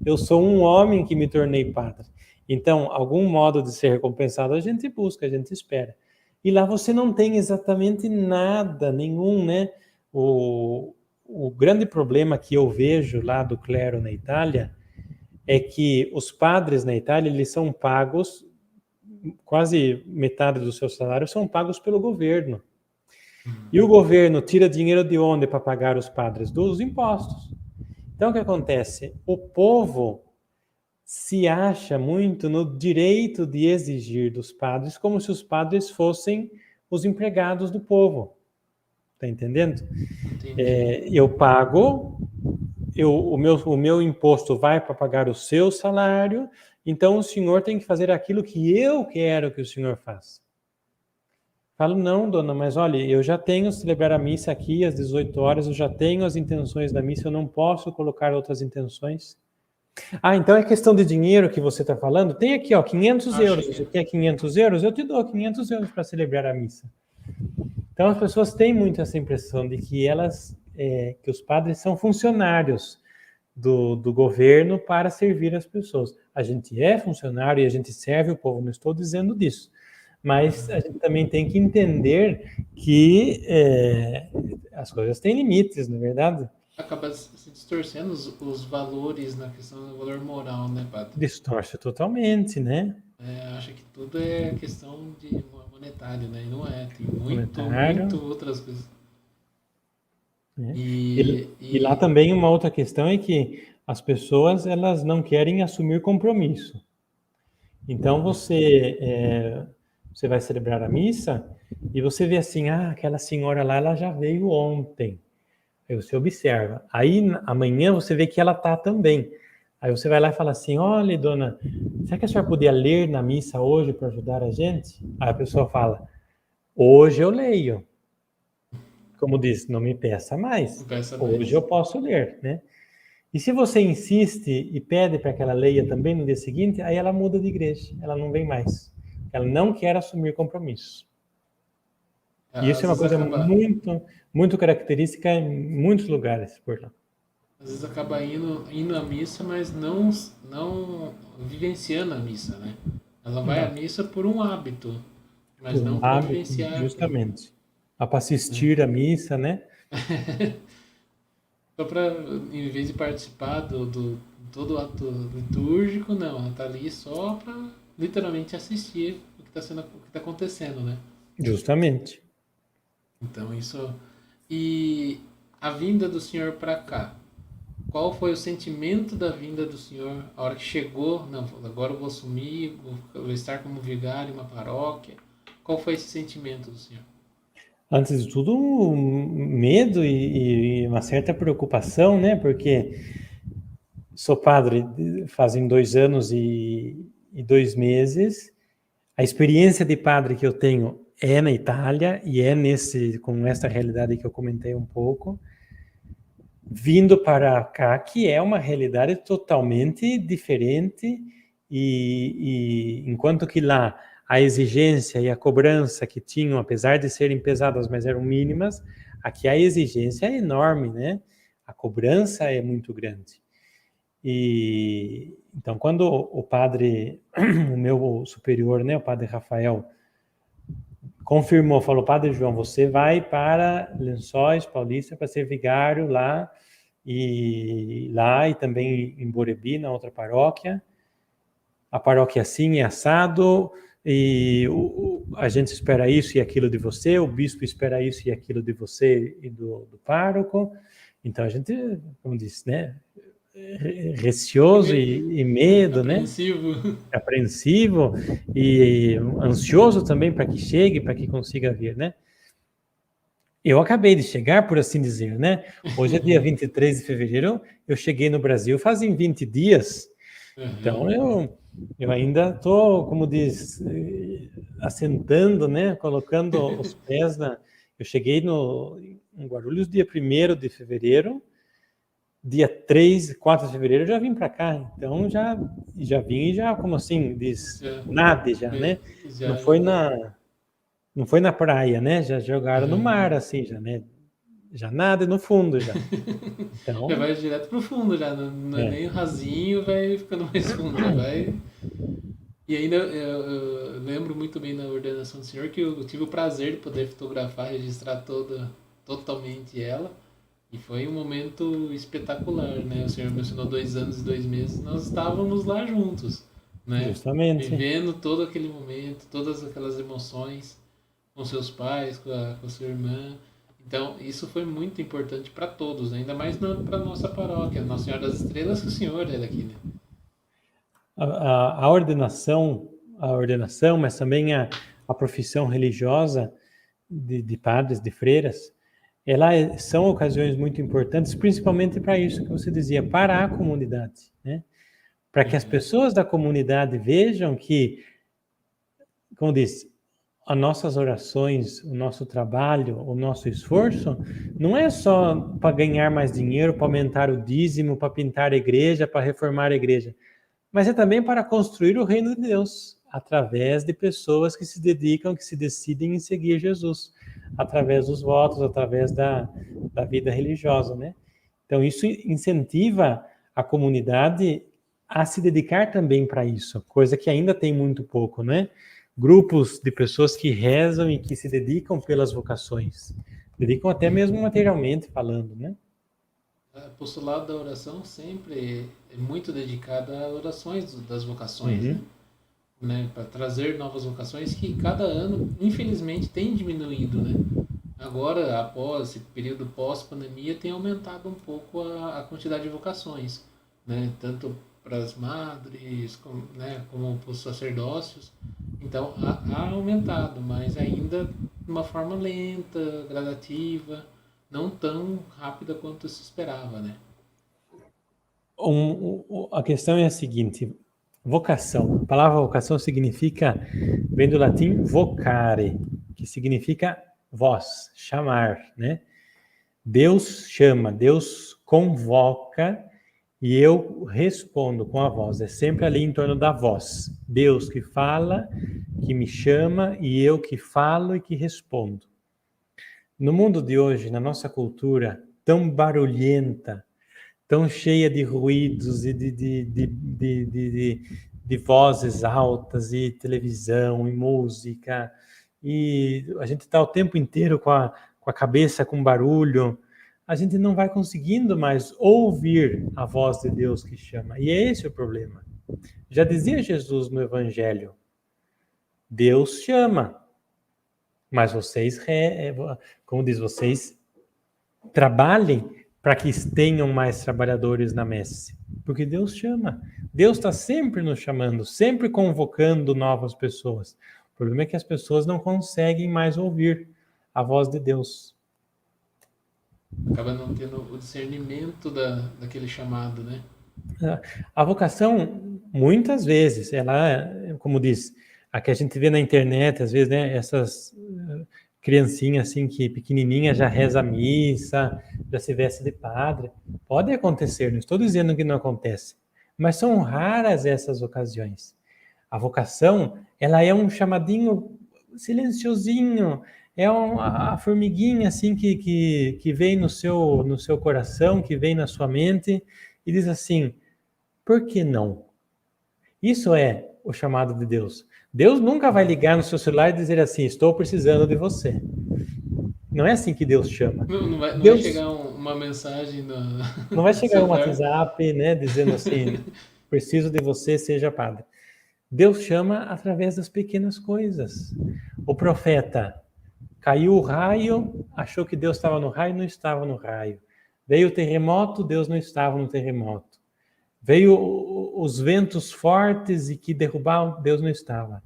eu sou um homem que me tornei padre. Então, algum modo de ser recompensado a gente busca, a gente espera. E lá você não tem exatamente nada, nenhum, né? O grande problema que eu vejo lá do clero na Itália é que os padres na Itália, eles são pagos, quase metade do seu salário são pagos pelo governo. E o governo tira dinheiro de onde para pagar os padres? Dos impostos. Então, o que acontece? O povo se acha muito no direito de exigir dos padres como se os padres fossem os empregados do povo. Está entendendo? Entendi. Eu pago, o meu imposto vai para pagar o seu salário, então o senhor tem que fazer aquilo que eu quero que o senhor faça. Falo: não, dona, mas olha, eu já tenho celebrar a missa aqui às 18 horas, eu já tenho as intenções da missa, eu não posso colocar outras intenções. Ah, então é questão de dinheiro que você está falando? Tem aqui, ó, 500 euros. Achei. Você quer 500 euros? Eu te dou 500 euros para celebrar a missa. Então as pessoas têm muito essa impressão de que que os padres são funcionários do governo para servir as pessoas. A gente é funcionário e a gente serve o povo, não estou dizendo disso. Mas a gente também tem que entender que as coisas têm limites, não é verdade? Acaba se distorcendo os valores na questão do valor moral, né, padre? Distorce totalmente, né? Acha que tudo é questão de monetário, né? E não é. Tem muito Monetário. outras coisas. Né? E lá E também uma outra questão é que as pessoas elas não querem assumir compromisso. Então você vai celebrar a missa e você vê assim: aquela senhora lá, ela já veio ontem. Aí você observa. Aí amanhã você vê que ela tá também. Aí você vai lá e fala assim: olha, dona, será que a senhora podia ler na missa hoje para ajudar a gente? Aí a pessoa fala: hoje eu leio. Como diz, não me peça mais. não peça Hoje mais. eu posso ler, né? E se você insiste e pede para que ela leia também no dia seguinte, aí ela muda de igreja, ela não vem mais. Ela não quer assumir compromisso. E isso é Às uma vezes coisa acaba, muito característica em muitos lugares por lá. às vezes acaba indo à missa, mas não vivenciando a missa, né? Ela vai à Não, missa por um hábito, mas por um não para hábito, vivenciar aquilo. justamente. Para Né? assistir a missa, né? Só para, em vez de participar do todo o ato litúrgico, não, ela tá ali só para literalmente assistir o que está acontecendo, né? Justamente. Então isso. E a vinda do senhor para cá. qual foi o sentimento da vinda do senhor, a hora que chegou, não, agora eu vou assumir, vou estar como vigário em uma paróquia. Qual foi esse sentimento do senhor? Antes de tudo, medo e uma certa preocupação, né? Porque sou padre fazem 2 anos e 2 meses. A experiência de padre que eu tenho é na Itália e é com essa realidade que eu comentei um pouco. Vindo para cá, que é uma realidade totalmente diferente e enquanto que lá a exigência e a cobrança que tinham, apesar de serem pesadas, mas eram mínimas, aqui a exigência é enorme, né? A cobrança é muito grande. E então, quando o padre, o meu superior, né, o padre Rafael, confirmou, falou: Padre João, você vai para Lençóis Paulista para ser vigário lá e também em Borebi, na outra paróquia. A paróquia assim é assado, e a gente espera isso e aquilo de você, o bispo espera isso e aquilo de você e do pároco. Então a gente, como disse, né, receoso e medo, né, Apreensivo. apreensivo e ansioso também para que chegue, para que consiga vir, né? Eu acabei de chegar, por assim dizer, né? Hoje é dia 23 de fevereiro, eu cheguei no Brasil fazem 20 dias, então eu ainda estou, como diz, assentando, né? Colocando os pés na... Eu cheguei em Guarulhos dia 1º de fevereiro, dia 3, 4 de fevereiro eu já vim para cá, então já vim e já, como assim, diz, Já, nada já, né? Não já, foi não foi na praia, né? Já jogaram no uhum. mar, assim, já, né? Já nada no fundo, já. Já Então, vai direto pro fundo, já. Não é é. nem rasinho, vai ficando mais fundo, já vai. E ainda eu lembro muito bem na ordenação do senhor que eu tive o prazer de poder fotografar, registrar totalmente ela. E foi um momento espetacular, né? O senhor mencionou 2 anos e 2 meses, nós estávamos lá juntos, né? Justamente. Vivendo todo aquele momento, todas aquelas emoções com seus pais, com a sua irmã. Então, isso foi muito importante para todos, né? Ainda mais para nossa paróquia, Nossa Senhora das Estrelas, que o senhor é daqui, né? A ordenação, mas também a profissão religiosa de padres, de freiras, são ocasiões muito importantes, principalmente para isso que você dizia, para a comunidade, né? Para que as Uhum. pessoas da comunidade vejam que, como disse, as nossas orações, o nosso trabalho, o nosso esforço, não é só para ganhar mais dinheiro, para aumentar o dízimo, para pintar a igreja, para reformar a igreja, mas é também para construir o reino de Deus, através de pessoas que se dedicam, que se decidem em seguir Jesus, através dos votos, através da vida religiosa, né? Então, isso incentiva a comunidade a se dedicar também para isso, coisa que ainda tem muito pouco, né? Grupos de pessoas que rezam e que se dedicam pelas vocações, dedicam até mesmo materialmente falando, né? O apostolado da oração sempre é muito dedicado a orações das vocações, Uhum. né? Para trazer novas vocações que cada ano, infelizmente, tem diminuído, né? Agora, após esse período pós-pandemia, tem aumentado um pouco a quantidade de vocações, né? Tanto para as madres, como, né, como para os sacerdócios. Então, há aumentado, mas ainda de uma forma lenta, gradativa, não tão rápida quanto se esperava, né? A questão é a seguinte: vocação. A palavra vocação vem do latim vocare, que significa voz, chamar, né? Deus chama, Deus convoca e eu respondo com a voz. É sempre ali em torno da voz. Deus que fala, que me chama e eu que falo e que respondo. No mundo de hoje, na nossa cultura tão barulhenta, tão cheia de ruídos e de vozes altas e televisão e música, e a gente está o tempo inteiro com a cabeça com barulho, a gente não vai conseguindo mais ouvir a voz de Deus que chama. E é esse o problema. Já dizia Jesus no Evangelho, Deus chama, mas vocês, como diz, vocês trabalhem para que tenham mais trabalhadores na messe? Porque Deus chama. Deus está sempre nos chamando, sempre convocando novas pessoas. O problema é que as pessoas não conseguem mais ouvir a voz de Deus. Acaba não tendo o discernimento daquele chamado, né? A vocação, muitas vezes, ela, como diz, a que a gente vê na internet, às vezes, né, essas criancinhas assim, que pequenininha já reza a missa, já se veste de padre, pode acontecer, não estou dizendo que não acontece, mas são raras essas ocasiões. A vocação, ela é um chamadinho silenciosinho, é a formiguinha assim que vem no seu coração, que vem na sua mente e diz assim: por que não? Isso é o chamado de Deus. Deus nunca vai ligar no seu celular e dizer assim: estou precisando de você. Não é assim que Deus chama. Não vai Deus chegar uma mensagem não vai no chegar um celular. WhatsApp, né, dizendo assim: preciso de você, seja padre. Deus chama através das pequenas coisas. O profeta caiu o raio, achou que Deus estava no raio, não estava no raio. Veio o terremoto, Deus não estava no terremoto. Veio os ventos fortes e que derrubavam, Deus não estava.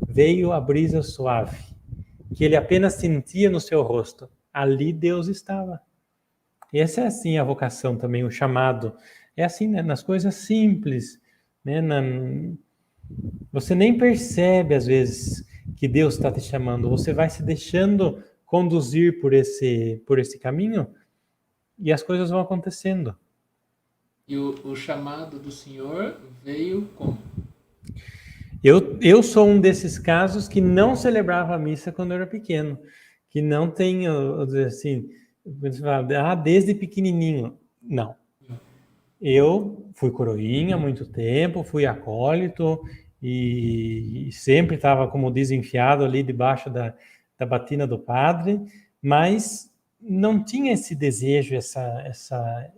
Veio a brisa suave, que ele apenas sentia no seu rosto. Ali Deus estava. E essa é assim a vocação também, o chamado. É assim, né, nas coisas simples, né, você nem percebe, às vezes, que Deus está te chamando. Você vai se deixando conduzir por esse caminho e as coisas vão acontecendo. E o chamado do Senhor veio como? Eu sou um desses casos que não celebrava a missa quando eu era pequeno. Que não tenho, assim, desde pequenininho. Não. Eu fui coroinha há muito tempo, fui acólito e sempre estava, como diz, enfiado ali debaixo da batina do padre, mas não tinha esse desejo, essa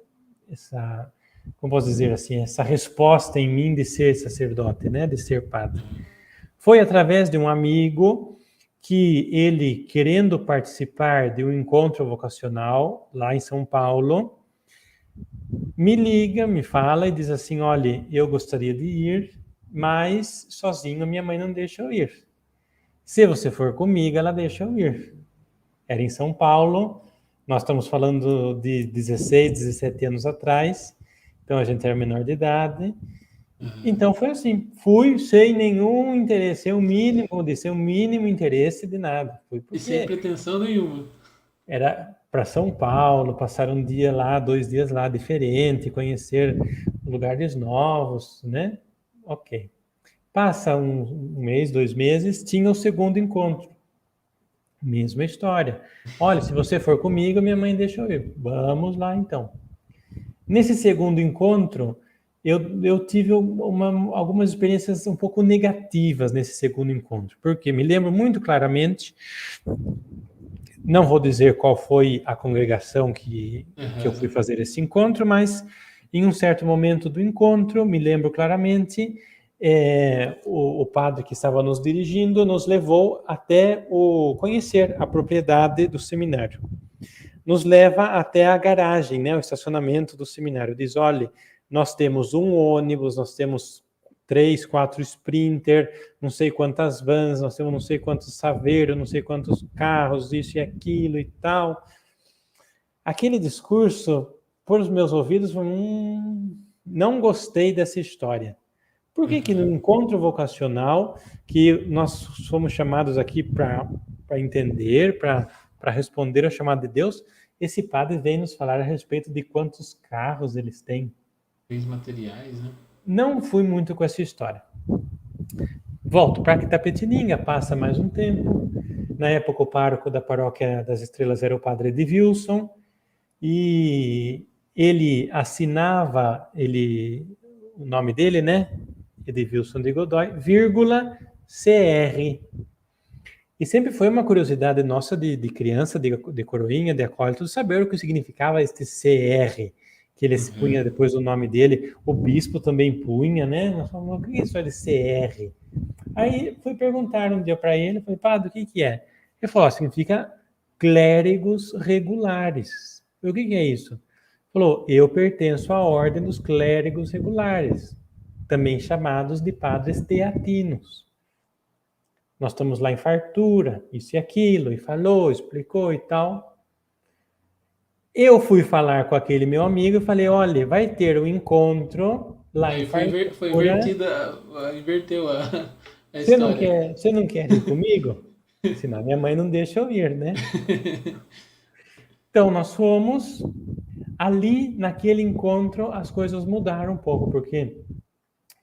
como posso dizer assim, essa resposta em mim de ser sacerdote, né, de ser padre. Foi através de um amigo que ele, querendo participar de um encontro vocacional lá em São Paulo, me liga, me fala e diz assim: olha, eu gostaria de ir, mas sozinho minha mãe não deixa eu ir. Se você for comigo, ela deixa eu ir. Era em São Paulo, nós estamos falando de 16, 17 anos atrás, então a gente era menor de idade. Então foi assim, fui sem nenhum interesse, sem o mínimo interesse de nada. Fui E sem porque pretensão nenhuma. era para São Paulo, passar um dia lá, 2 dias lá, diferente, conhecer lugares novos, né? Ok. Passa um mês, 2 meses, tinha o segundo encontro. Mesma história. Olha, se você for comigo, minha mãe deixa eu ir. Vamos lá, então. Nesse segundo encontro, eu tive algumas experiências um pouco negativas nesse segundo encontro, porque me lembro muito claramente, não vou dizer qual foi a congregação que eu fui fazer esse encontro, mas em um certo momento do encontro, me lembro claramente, o padre que estava nos dirigindo nos levou até conhecer a propriedade do seminário. Nos leva até a garagem, né, o estacionamento do seminário. Diz: olha, nós temos um ônibus, nós temos 3, 4 Sprinter, não sei quantas vans, nós temos não sei quantos saveiros, não sei quantos carros, isso e aquilo e tal. Aquele discurso, por os meus ouvidos, não gostei dessa história. Por que no encontro vocacional, que nós fomos chamados aqui para entender, para responder ao chamado de Deus, esse padre vem nos falar a respeito de quantos carros eles têm? Bens materiais, né? Não fui muito com essa história. Volto para Itapetininga, passa mais um tempo. Na época, o pároco da Paróquia das Estrelas era o padre Edilson, e ele assinava, o nome dele, né? Edilson de Godoy, vírgula, CR. E sempre foi uma curiosidade nossa de criança, de coroinha, de acólito, saber o que significava este CR, que ele punha depois o nome dele. O bispo também punha, né? Nós falamos: o que é isso de CR? Aí fui perguntar um dia para ele, falei: padre, o que é? Ele falou: significa clérigos regulares. O que é isso? Falou, eu pertenço à ordem dos clérigos regulares, também chamados de padres teatinos. Nós estamos lá em fartura, isso e aquilo, e falou, explicou e tal. Eu fui falar com aquele meu amigo e falei, olha, vai ter um encontro lá em Aí foi fartura. invertida, inverteu a história. Você não quer ir comigo? Senão minha mãe não deixa eu ir, né? Então, nós fomos. Ali, naquele encontro, as coisas mudaram um pouco, porque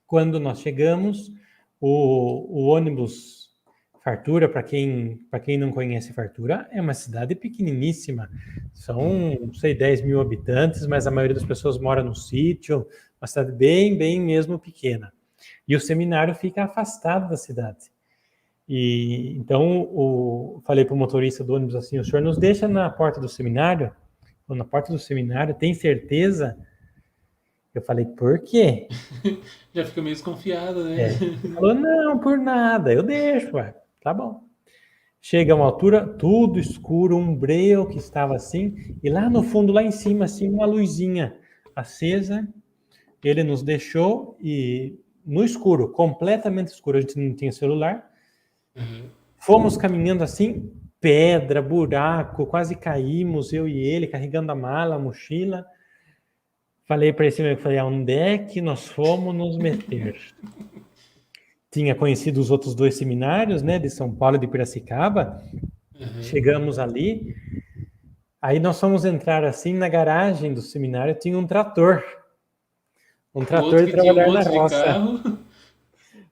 quando nós chegamos, o ônibus Fartura, para quem não conhece Fartura, é uma cidade pequeniníssima. São, não sei, 10 mil habitantes, mas a maioria das pessoas mora no sítio, uma cidade bem, bem mesmo pequena. E o seminário fica afastado da cidade. E então falei para o motorista do ônibus assim: o senhor nos deixa na porta do seminário? Ou na porta do seminário, tem certeza? Eu falei, por quê? Já fica meio desconfiado, né? Ele falou, não, por nada, eu deixo, ué. Tá bom. Chega a uma altura, tudo escuro, um breu que estava assim, e lá no fundo, lá em cima, assim, uma luzinha acesa. Ele nos deixou e no escuro, completamente escuro, a gente não tinha celular. Uhum. Fomos caminhando assim, pedra, buraco, quase caímos, eu e ele, carregando a mala, a mochila. Falei para esse meu amigo, falei, onde é que nós fomos nos meter? Tinha conhecido os outros dois seminários, né, de São Paulo e de Piracicaba. Uhum. Chegamos ali, aí nós fomos entrar assim na garagem do seminário, tinha um trator O outro de que tinha um trabalhar na monte de roça. carro.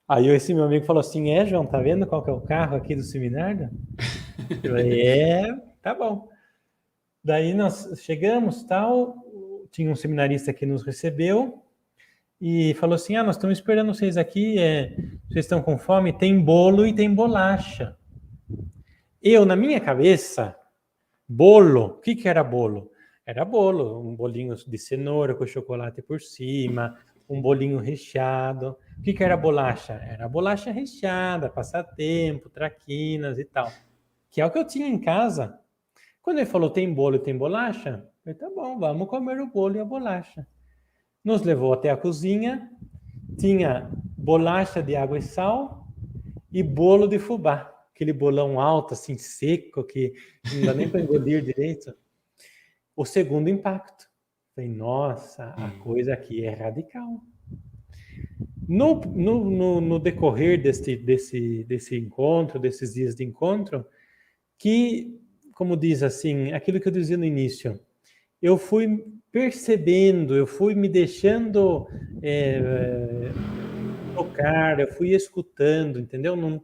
Aí esse meu amigo falou assim, João, tá vendo qual que é o carro aqui do seminário? Eu falei, tá bom. Daí nós chegamos, tal, tinha um seminarista que nos recebeu e falou assim, nós estamos esperando vocês aqui, vocês estão com fome? Tem bolo e tem bolacha. Eu, na minha cabeça, bolo, o que era bolo? Era bolo, um bolinho de cenoura com chocolate por cima, um bolinho recheado. O que era bolacha? Era bolacha recheada, passatempo, traquinas e tal. Que é o que eu tinha em casa. Quando ele falou tem bolo e tem bolacha, eu falei, tá bom, vamos comer o bolo e a bolacha. Nos levou até a cozinha, tinha bolacha de água e sal e bolo de fubá. Aquele bolão alto, assim, seco, que não dá nem para engolir direito. O segundo impacto. Falei, nossa, a coisa aqui é radical. No decorrer desse encontro, desses dias de encontro, que, como diz assim, aquilo que eu dizia no início, eu fui percebendo, eu fui me deixando tocar, eu fui escutando, entendeu?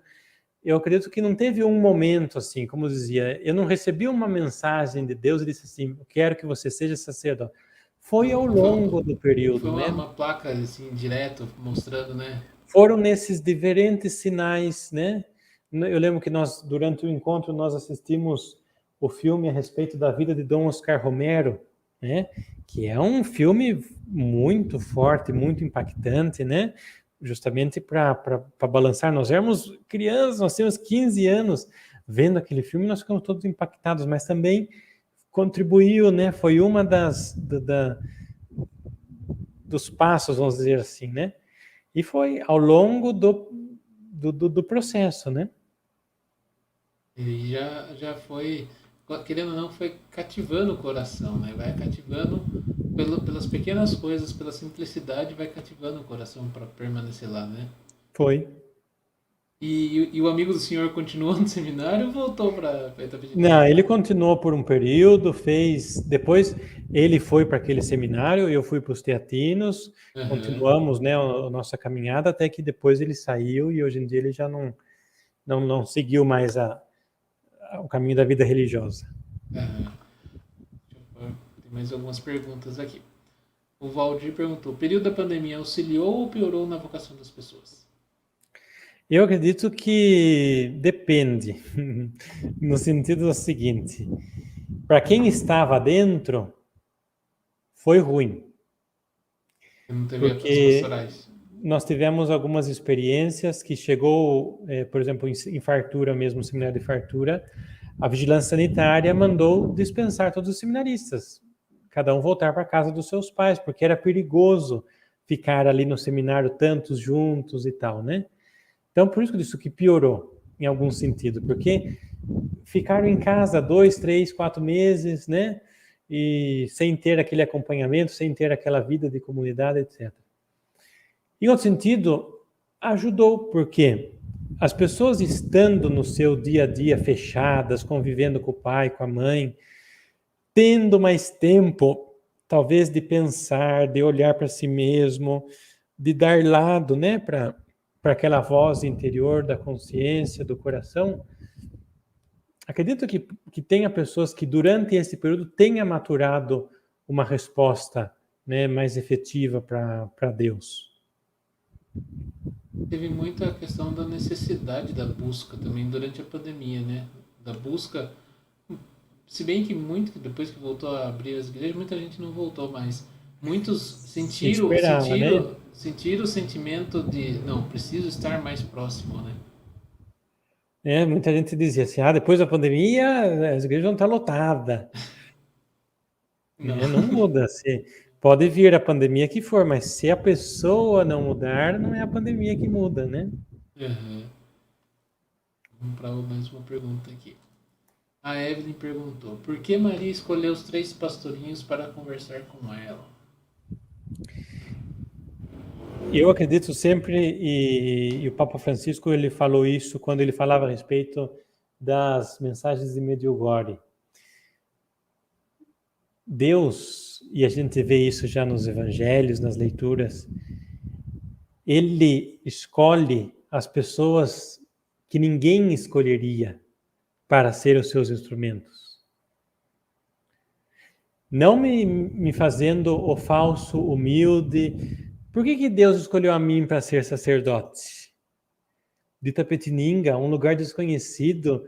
Eu acredito que não teve um momento assim, como eu dizia, eu não recebi uma mensagem de Deus e disse assim, eu quero que você seja sacerdote. Foi ao longo do Foi período, né? uma placa assim, direto, mostrando, né? Foram nesses diferentes sinais, né? Eu lembro que nós, durante o encontro, nós assistimos o filme a respeito da vida de Dom Oscar Romero, né? Que é um filme muito forte, muito impactante, né? Justamente para balançar. Nós éramos crianças, nós tínhamos 15 anos vendo aquele filme, nós ficamos todos impactados, mas também contribuiu, né? Foi uma dos passos, vamos dizer assim, né? E foi ao longo do processo, né? E já foi, querendo ou não, foi cativando o coração, né? Vai cativando pelas pequenas coisas, pela simplicidade, vai cativando o coração para permanecer lá, né? Foi. E o amigo do senhor continuou no seminário ou voltou para Itapetininga? Não, ele continuou por um período, depois ele foi para aquele seminário, eu fui para os teatinos, Uhum. continuamos, né, a nossa caminhada, até que depois ele saiu e hoje em dia ele já não seguiu mais o caminho da vida religiosa. Uhum. Tem mais algumas perguntas aqui. O Valdir perguntou: o período da pandemia auxiliou ou piorou na vocação das pessoas? Eu acredito que depende, no sentido seguinte, para quem estava dentro, foi ruim, Não teve as porque pastorais. nós tivemos algumas experiências que chegou, por exemplo, em fartura mesmo, no seminário de fartura, a vigilância sanitária mandou dispensar todos os seminaristas. cada um voltar para a casa dos seus pais, porque era perigoso ficar ali no seminário tantos juntos e tal, né? Então, por isso que isso que piorou, em algum sentido, porque ficaram em casa 2, 3, 4 meses, né? E sem ter aquele acompanhamento, sem ter aquela vida de comunidade, etc. Em outro sentido, ajudou, porque as pessoas estando no seu dia a dia fechadas, convivendo com o pai, com a mãe, tendo mais tempo, talvez, de pensar, de olhar para si mesmo, de dar lado, né, para aquela voz interior da consciência, do coração. Acredito que tenha pessoas que durante esse período tenha maturado uma resposta, né, mais efetiva para Deus. Teve muita questão da necessidade da busca também durante a pandemia, né? Da busca, se bem que muito depois que voltou a abrir as igrejas, muita gente não voltou mais. Muitos Se esperava, né? sentiram o sentimento de, não, preciso estar mais próximo, né? Muita gente dizia assim, depois da pandemia as igrejas vão estar lotadas. Não. Não muda. Pode vir a pandemia que for, mas se a pessoa não mudar, não é a pandemia que muda, né? Uhum. Vamos para mais uma pergunta aqui. A Evelyn perguntou: por que Maria escolheu os 3 pastorinhos para conversar com ela? Eu acredito sempre, e o Papa Francisco ele falou isso quando ele falava a respeito das mensagens de Medjugorje. Deus, e a gente vê isso já nos evangelhos, nas leituras, ele escolhe as pessoas que ninguém escolheria para ser os seus instrumentos. Não me fazendo o falso humilde. Por que Deus escolheu a mim para ser sacerdote? De Itapetininga, um lugar desconhecido,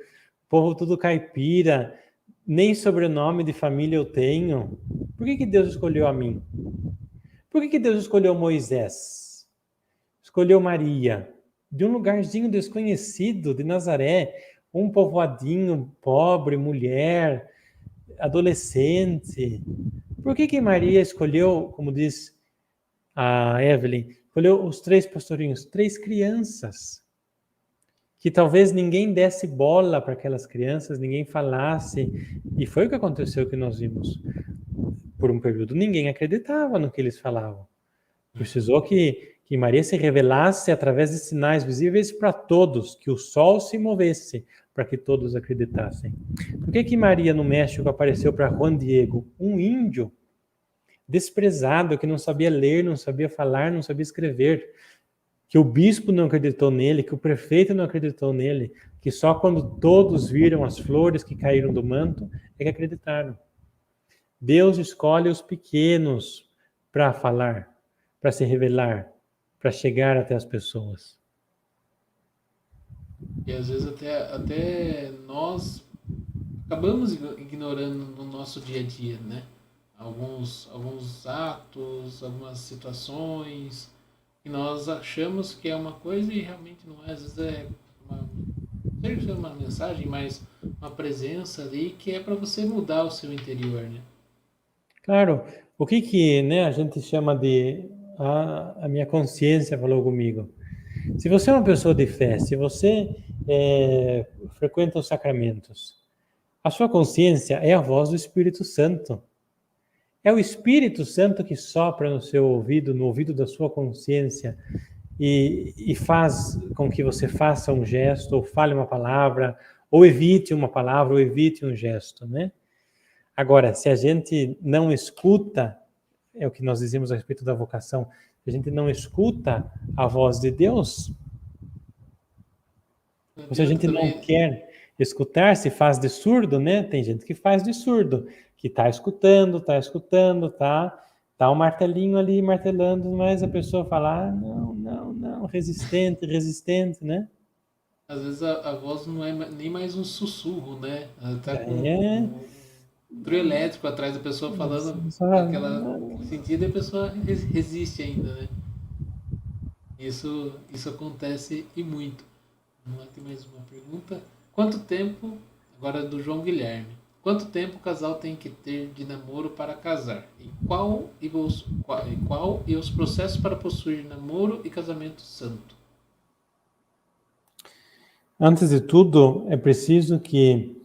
povo tudo caipira, nem sobrenome de família eu tenho. Por que Deus escolheu a mim? Por que Deus escolheu Moisés? Escolheu Maria, de um lugarzinho desconhecido, de Nazaré, um povoadinho pobre, mulher, adolescente. Por que Maria escolheu, como diz a Evelyn, escolheu os 3 pastorinhos, 3 crianças, que talvez ninguém desse bola para aquelas crianças, ninguém falasse, e foi o que aconteceu que nós vimos. Por um período, ninguém acreditava no que eles falavam. Precisou que Maria se revelasse através de sinais visíveis para todos, que o sol se movesse para que todos acreditassem. Por que Maria no México apareceu para Juan Diego, um índio desprezado, que não sabia ler, não sabia falar, não sabia escrever, que o bispo não acreditou nele, que o prefeito não acreditou nele, que só quando todos viram as flores que caíram do manto é que acreditaram. Deus escolhe os pequenos para falar, para se revelar, para chegar até as pessoas. E às vezes até nós acabamos ignorando no nosso dia a dia, né? Alguns atos, algumas situações que nós achamos que é uma coisa e realmente não é. Às vezes é uma mensagem, mas uma presença ali que é para você mudar o seu interior, né? Claro, o que né, a gente chama de a minha consciência falou comigo. Se você é uma pessoa de fé, se você frequenta os sacramentos, a sua consciência é a voz do Espírito Santo. É o Espírito Santo que sopra no seu ouvido, no ouvido da sua consciência, e faz com que você faça um gesto, ou fale uma palavra, ou evite uma palavra, ou evite um gesto, né? Agora, se a gente não escuta, é o que nós dizemos a respeito da vocação, se a gente não escuta a voz de Deus, ou se a gente não quer escutar, se faz de surdo, né? Tem gente que faz de surdo, que tá escutando, tá um martelinho ali martelando, mas a pessoa fala, não, resistente, né? Às vezes a voz não é nem mais um sussurro, né? Ela tá com um trio elétrico atrás da pessoa falando aquele sentido e a pessoa resiste ainda, né? Isso acontece e muito. Vamos lá, tem mais uma pergunta. Quanto tempo, agora do João Guilherme, Quanto tempo o casal tem que ter de namoro para casar? E os processos para possuir namoro e casamento santo? Antes de tudo, é preciso que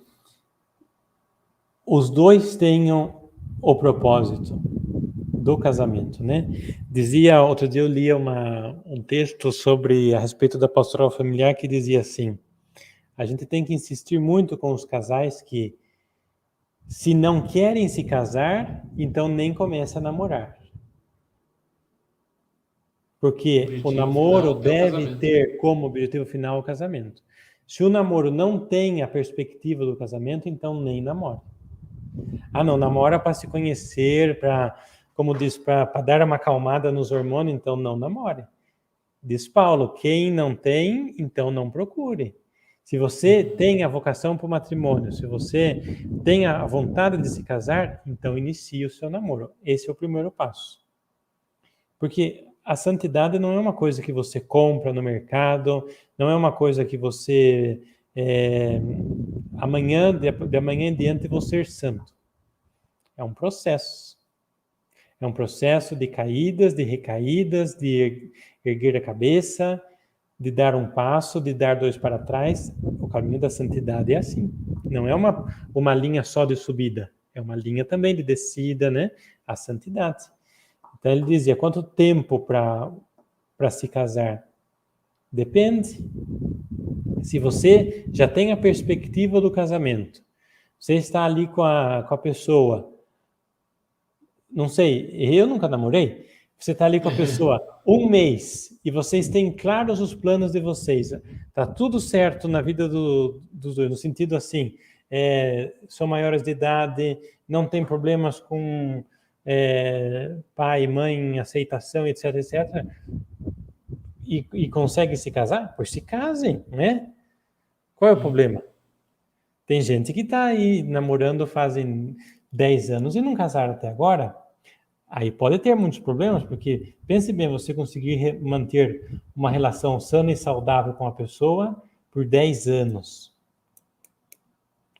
os dois tenham o propósito do casamento, né? Dizia, outro dia eu li um texto a respeito da pastoral familiar que dizia assim: a gente tem que insistir muito com os casais que, se não querem se casar, então nem começa a namorar. Porque o namoro deve ter como objetivo final o casamento. Se o namoro não tem a perspectiva do casamento, então nem namora. Ah, não, namora para se conhecer, como diz, para dar uma acalmada nos hormônios, então não namore. Diz Paulo, quem não tem, então não procure. Se você tem a vocação para o matrimônio, se você tem a vontade de se casar, então inicie o seu namoro. Esse é o primeiro passo. Porque a santidade não é uma coisa que você compra no mercado, não é uma coisa que você, de amanhã em diante, vou ser santo. É um processo. É um processo de caídas, de recaídas, de erguer a cabeça, de dar um passo, de dar dois para trás. O caminho da santidade é assim. Não é uma linha só de subida, é uma linha também de descida, né? A santidade. Então ele dizia, quanto tempo para se casar? Depende. Se você já tem a perspectiva do casamento, você está ali com a pessoa, não sei, eu nunca namorei, você está ali com a pessoa um mês e vocês têm claros os planos de vocês, está tudo certo na vida dos dois, no sentido assim, são maiores de idade, não tem problemas com pai, mãe, aceitação, etc, etc, e conseguem se casar? Pois se casem, né? Qual é o problema? Tem gente que está aí namorando fazem 10 anos e não casaram até agora. Aí pode ter muitos problemas, porque pense bem, você conseguir manter uma relação sana e saudável com a pessoa por 10 anos.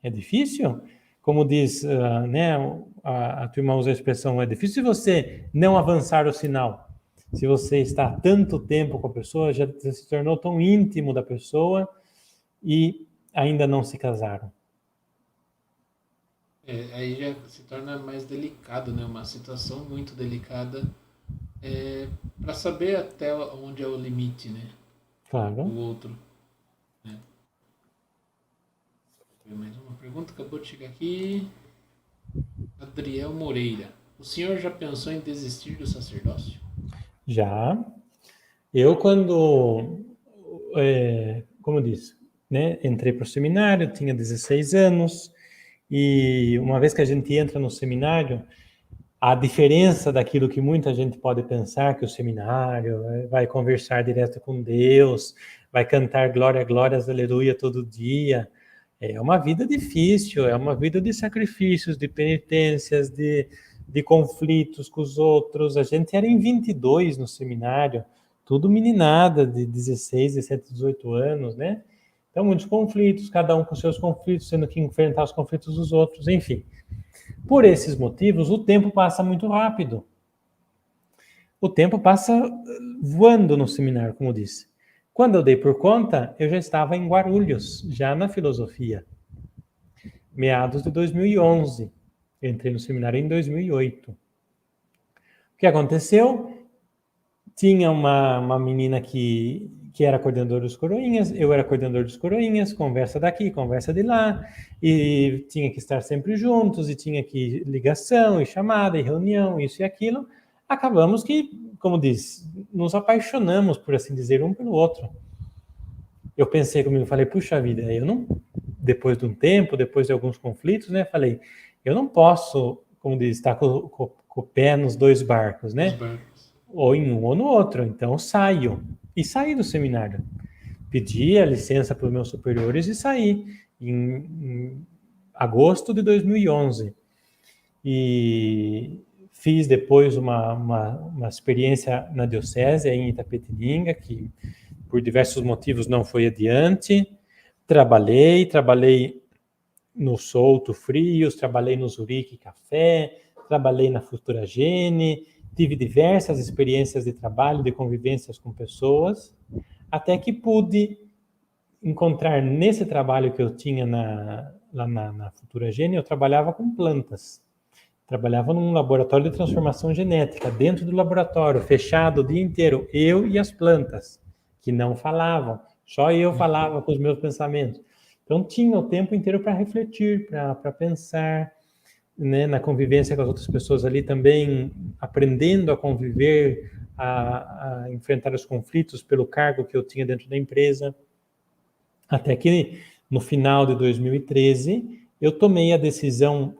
É difícil? Como diz, né, a tua irmã usa a expressão, é difícil você não avançar o sinal. Se você está há tanto tempo com a pessoa, já se tornou tão íntimo da pessoa e ainda não se casaram. Aí já se torna mais delicado, né? Uma situação muito delicada para saber até onde é o limite, né? Claro. O outro. Né? Mais uma pergunta, acabou de chegar aqui. Adriel Moreira. O senhor já pensou em desistir do sacerdócio? Já. Eu quando, como disse, né, entrei para o seminário, tinha 16 anos, e uma vez que a gente entra no seminário, a diferença daquilo que muita gente pode pensar, que o seminário vai conversar direto com Deus, vai cantar glória, glórias, aleluia todo dia, é uma vida difícil, é uma vida de sacrifícios, de penitências, de conflitos com os outros. A gente era em 22 no seminário, tudo meninada de 16, 17, 18 anos, né? Então, muitos conflitos, cada um com seus conflitos, tendo que enfrentar os conflitos dos outros, enfim. Por esses motivos, o tempo passa muito rápido. O tempo passa voando no seminário, como disse. Quando eu dei por conta, eu já estava em Guarulhos, já na filosofia. Meados de 2011. Eu entrei no seminário em 2008. O que aconteceu? Tinha uma menina que era coordenadora dos coroinhas, eu era coordenador dos coroinhas, conversa daqui, conversa de lá, e tinha que estar sempre juntos, e tinha que ligação, e chamada, e reunião, isso e aquilo. Acabamos que, como diz, nos apaixonamos, por assim dizer, um pelo outro. Eu pensei comigo, falei, puxa vida, eu não, depois de um tempo, depois de alguns conflitos, né, falei, eu não posso, como diz, estar com o pé nos dois barcos, né? Ou em um ou no outro, então saio. E saí do seminário. Pedi a licença para os meus superiores e saí em agosto de 2011. E fiz depois uma experiência na diocese, em Itapetininga, que por diversos motivos não foi adiante. Trabalhei no Souto Frios, trabalhei no Zurique Café, trabalhei na Futuragene, tive diversas experiências de trabalho, de convivências com pessoas, até que pude encontrar nesse trabalho que eu tinha lá na Futuragene, eu trabalhava com plantas. Trabalhava num laboratório de transformação genética, dentro do laboratório, fechado o dia inteiro, eu e as plantas, que não falavam, só eu falava com os meus pensamentos. Então, tinha o tempo inteiro para refletir, para pensar, né, na convivência com as outras pessoas ali também, aprendendo a conviver, a enfrentar os conflitos pelo cargo que eu tinha dentro da empresa. Até que, no final de 2013, eu tomei a decisão,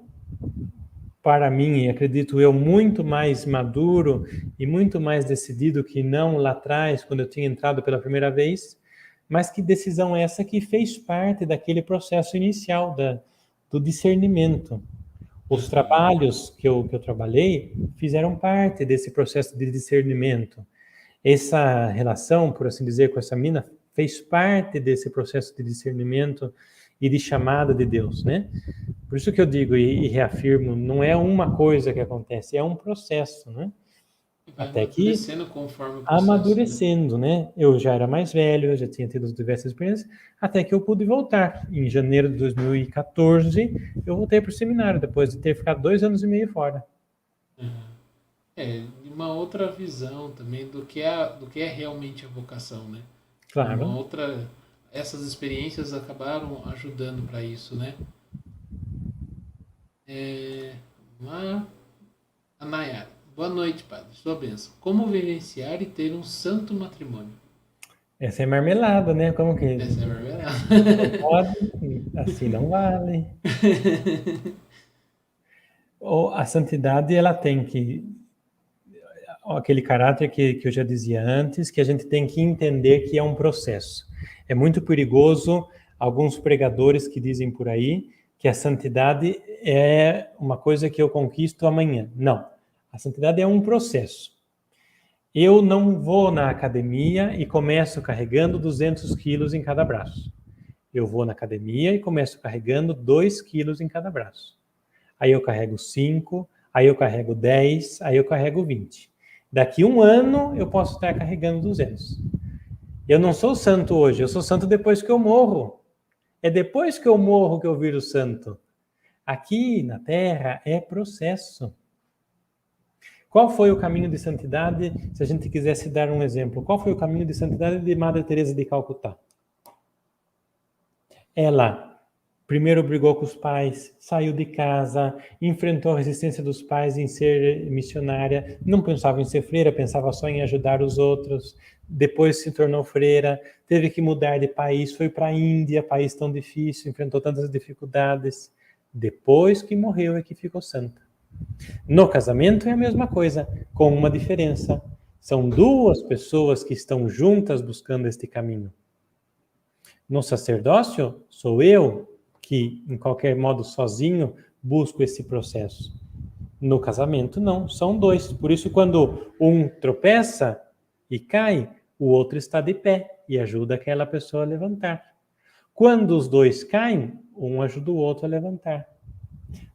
para mim, e acredito eu, muito mais maduro e muito mais decidido que não lá atrás, quando eu tinha entrado pela primeira vez, mas que decisão essa que fez parte daquele processo inicial do discernimento. Os trabalhos que eu trabalhei fizeram parte desse processo de discernimento. Essa relação, por assim dizer, com essa mina, fez parte desse processo de discernimento e de chamada de Deus, né? Por isso que eu digo e reafirmo, não é uma coisa que acontece, é um processo, né? Até que conforme o processo, amadurecendo, né? Eu já era mais velho, eu já tinha tido diversas experiências, até que eu pude voltar. Em janeiro de 2014, eu voltei para o seminário, depois de ter ficado 2 anos e meio fora. Uma outra visão também do que é realmente a vocação, né? Claro. Essas experiências acabaram ajudando para isso, né? A Nayara. Boa noite, padre. Sua bênção. Como vivenciar e ter um santo matrimônio? Essa é marmelada, né? Como que... Essa é marmelada. Não pode, assim não vale. A santidade, ela tem que... Aquele caráter que eu já dizia antes, que a gente tem que entender que é um processo. É muito perigoso alguns pregadores que dizem por aí que a santidade é uma coisa que eu conquisto amanhã. Não. A santidade é um processo. Eu não vou na academia e começo carregando 200 quilos em cada braço. Eu vou na academia e começo carregando 2 quilos em cada braço. Aí eu carrego 5, aí eu carrego 10, aí eu carrego 20. Daqui 1 ano eu posso estar carregando 200. Eu não sou santo hoje, eu sou santo depois que eu morro. É depois que eu morro que eu viro santo. Aqui na Terra é processo. Qual foi o caminho de santidade, se a gente quisesse dar um exemplo, qual foi o caminho de santidade de Madre Teresa de Calcutá? Ela primeiro brigou com os pais, saiu de casa, enfrentou a resistência dos pais em ser missionária, não pensava em ser freira, pensava só em ajudar os outros, depois se tornou freira, teve que mudar de país, foi para a Índia, país tão difícil, enfrentou tantas dificuldades, depois que morreu é que ficou santa. No casamento é a mesma coisa, com uma diferença. São 2 pessoas que estão juntas buscando este caminho. No sacerdócio, sou eu que, em qualquer modo, sozinho, busco esse processo. No casamento, não, são 2. Por isso, quando um tropeça e cai, o outro está de pé e ajuda aquela pessoa a levantar. Quando os 2 caem, um ajuda o outro a levantar.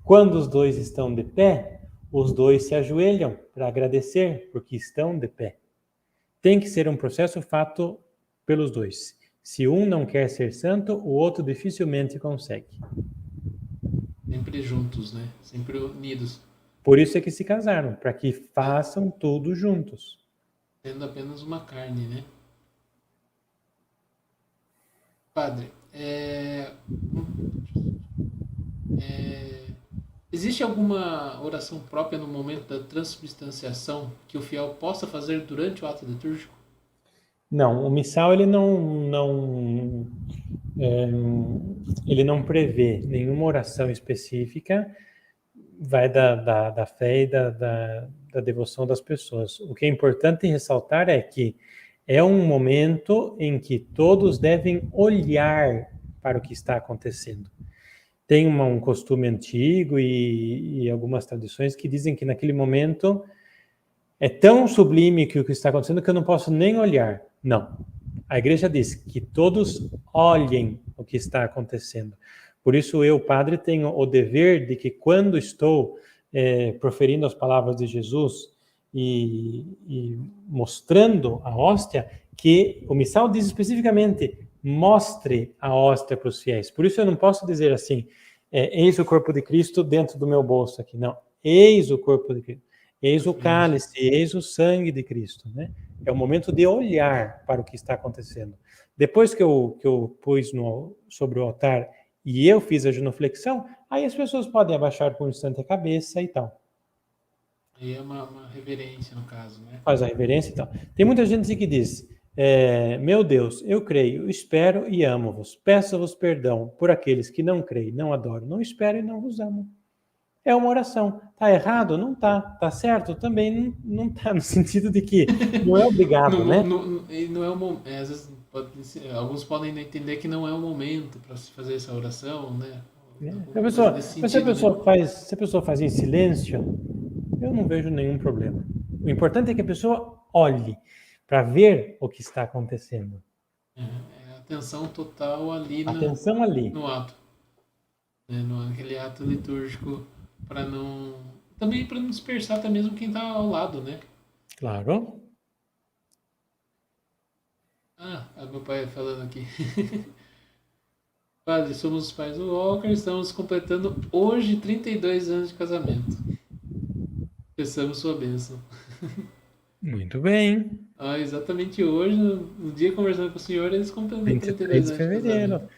Quando os 2 estão de pé, os 2 se ajoelham para agradecer, porque estão de pé. Tem que ser um processo feito pelos 2. Se um não quer ser santo, o outro dificilmente consegue. Sempre juntos, né? Sempre unidos. Por isso é que se casaram, para que façam tudo juntos. Tendo apenas uma carne, né? Padre, existe alguma oração própria no momento da transubstanciação que o fiel possa fazer durante o ato litúrgico? Não, o missal ele ele não prevê nenhuma oração específica, vai da fé e da devoção das pessoas. O que é importante ressaltar é que é um momento em que todos devem olhar para o que está acontecendo. Tem um costume antigo e algumas tradições que dizem que naquele momento é tão sublime que o que está acontecendo que eu não posso nem olhar. Não. A igreja diz que todos olhem o que está acontecendo, Por isso eu, padre, tenho o dever de que quando estou proferindo as palavras de Jesus e mostrando a hóstia, que o missal diz especificamente, mostre a hóstia para os fiéis. Por isso eu não posso dizer assim, eis o corpo de Cristo dentro do meu bolso aqui. Não, eis o corpo de Cristo, eis o cálice, eis o sangue de Cristo, né? É o momento de olhar para o que está acontecendo. Depois que eu pus sobre o altar e eu fiz a genuflexão, aí as pessoas podem abaixar por um instante a cabeça e tal. Aí é uma reverência, no caso, né? Faz a reverência e tal. Tem muita gente que diz, meu Deus, eu creio, espero e amo-vos. Peço-vos perdão por aqueles que não creem, não adoram, não esperam e não vos amam. É uma oração. Tá errado? Não tá. Tá certo? Também não tá, no sentido de que não é obrigado, né? Não é o momento. Às vezes alguns podem entender que não é o momento para se fazer essa oração, né? Se a pessoa faz em silêncio, eu não vejo nenhum problema. O importante é que a pessoa olhe para ver o que está acontecendo. É atenção total ali, Atenção ali. No ato. Né? Naquele ato litúrgico, para não. Também para não dispersar até mesmo quem está ao lado, né? Claro. Meu pai falando aqui. Padre, somos os pais do Walker, estamos completando hoje 32 anos de casamento. Peçamos sua bênção. Muito bem. Exatamente hoje, no dia conversando com o senhor, eles completam 23 de fevereiro.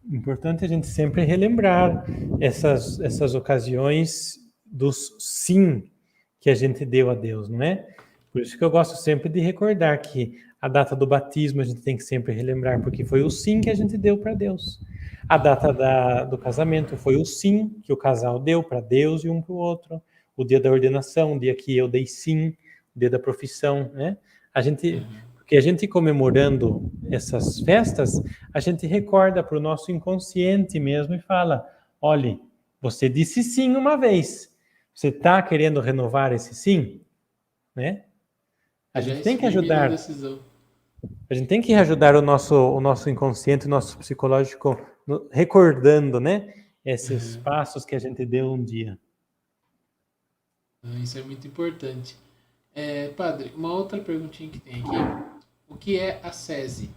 Importante a gente sempre relembrar essas ocasiões dos sim que a gente deu a Deus, não é? Por isso que eu gosto sempre de recordar que a data do batismo a gente tem que sempre relembrar, porque foi o sim que a gente deu para Deus. A data do casamento foi o sim que o casal deu para Deus e um para o outro. O dia da ordenação, o dia que eu dei sim, o dia da profissão, né? Porque a gente comemorando essas festas, a gente recorda para o nosso inconsciente mesmo e fala, olhe, você disse sim uma vez, você está querendo renovar esse sim? Né? A gente tem que ajudar. A gente tem que ajudar o nosso inconsciente, o nosso psicológico, recordando, né? Esses passos que a gente deu um dia. Isso é muito importante. Padre, uma outra perguntinha que tem aqui. O que é a SESI?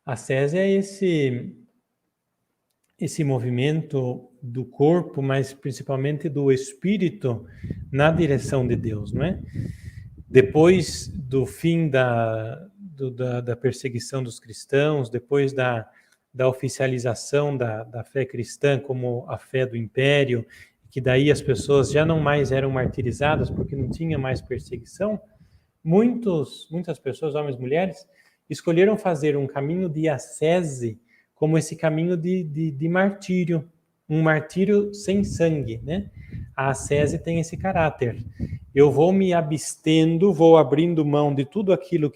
A SESI é esse movimento do corpo, mas principalmente do espírito na direção de Deus, não é? Depois do fim da perseguição dos cristãos, depois da oficialização da fé cristã como a fé do império, que daí as pessoas já não mais eram martirizadas porque não tinha mais perseguição, muitas pessoas, homens e mulheres, escolheram fazer um caminho de ascese como esse caminho de martírio, um martírio sem sangue, né? A ascese tem esse caráter. Eu vou me abstendo, vou abrindo mão de tudo aquilo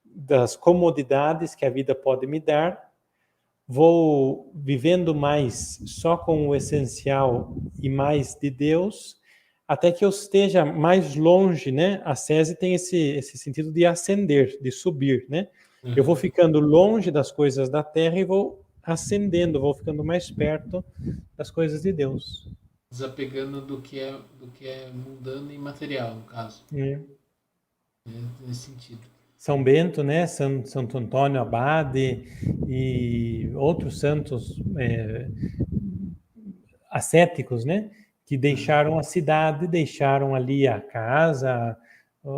das comodidades que a vida pode me dar, vou vivendo mais só com o essencial e mais de Deus, até que eu esteja mais longe, né? A ascese tem esse sentido de ascender, de subir, né? Eu vou ficando longe das coisas da terra e vou ascendendo, vou ficando mais perto das coisas de Deus. Desapegando do que é mundano e material, no caso. Nesse sentido. São Bento, né? Santo Antônio Abade e outros santos ascéticos, né? Que deixaram a cidade, deixaram ali a casa,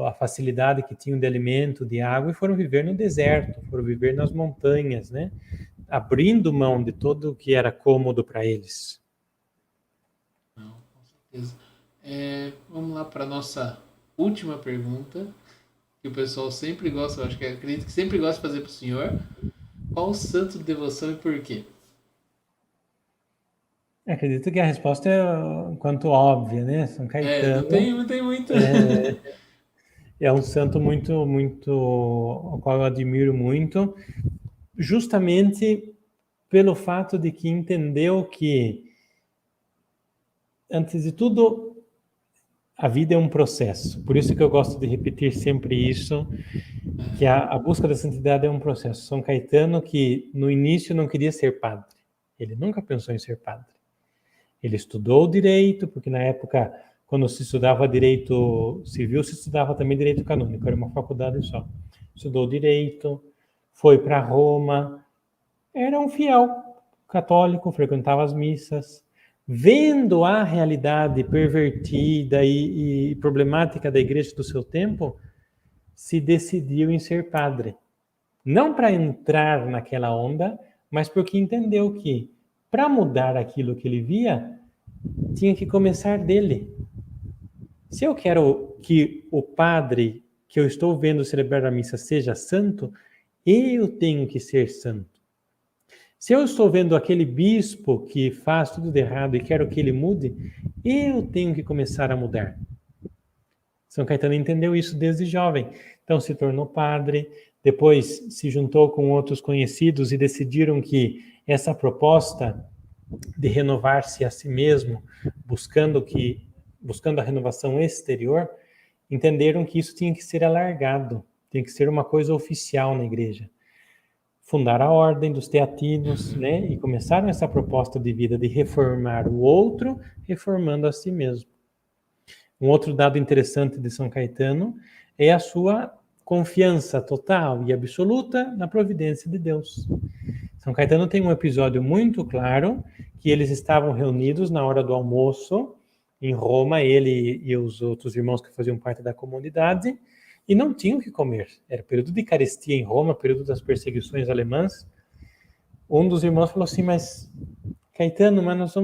a facilidade que tinham de alimento, de água, e foram viver no deserto, foram viver nas montanhas, né? Abrindo mão de tudo o que era cômodo para eles. Não, com certeza. Vamos lá para a nossa última pergunta, que o pessoal sempre gosta, acredito que sempre gosta de fazer para o senhor. Qual o santo de devoção e por quê? Acredito que a resposta é quanto óbvia, né? São Caetano. Não tem muito. É um santo muito, muito, ao qual eu admiro muito, justamente pelo fato de que entendeu que, antes de tudo, a vida é um processo. Por isso que eu gosto de repetir sempre isso, que a busca da santidade é um processo. São Caetano, que no início não queria ser padre. Ele nunca pensou em ser padre. Ele estudou direito, porque na época, quando se estudava direito civil, se estudava também direito canônico, era uma faculdade só. Estudou direito, foi para Roma, era um fiel católico, frequentava as missas, vendo a realidade pervertida e problemática da igreja do seu tempo, se decidiu em ser padre. Não para entrar naquela onda, mas porque entendeu que, para mudar aquilo que ele via, tinha que começar dele. Se eu quero que o padre que eu estou vendo celebrar a missa seja santo, eu tenho que ser santo. Se eu estou vendo aquele bispo que faz tudo de errado e quero que ele mude, eu tenho que começar a mudar. São Caetano entendeu isso desde jovem. Então se tornou padre, depois se juntou com outros conhecidos e decidiram que essa proposta de renovar-se a si mesmo, buscando a renovação exterior, entenderam que isso tinha que ser alargado, tinha que ser uma coisa oficial na igreja. Fundaram a Ordem dos Teatinos, né? E começaram essa proposta de vida de reformar o outro, reformando a si mesmo. Um outro dado interessante de São Caetano é a sua confiança total e absoluta na providência de Deus. São Caetano tem um episódio muito claro que eles estavam reunidos na hora do almoço em Roma, ele e os outros irmãos que faziam parte da comunidade, e não tinham o que comer. Era período de carestia em Roma, período das perseguições alemãs. Um dos irmãos falou assim, mas Caetano, mas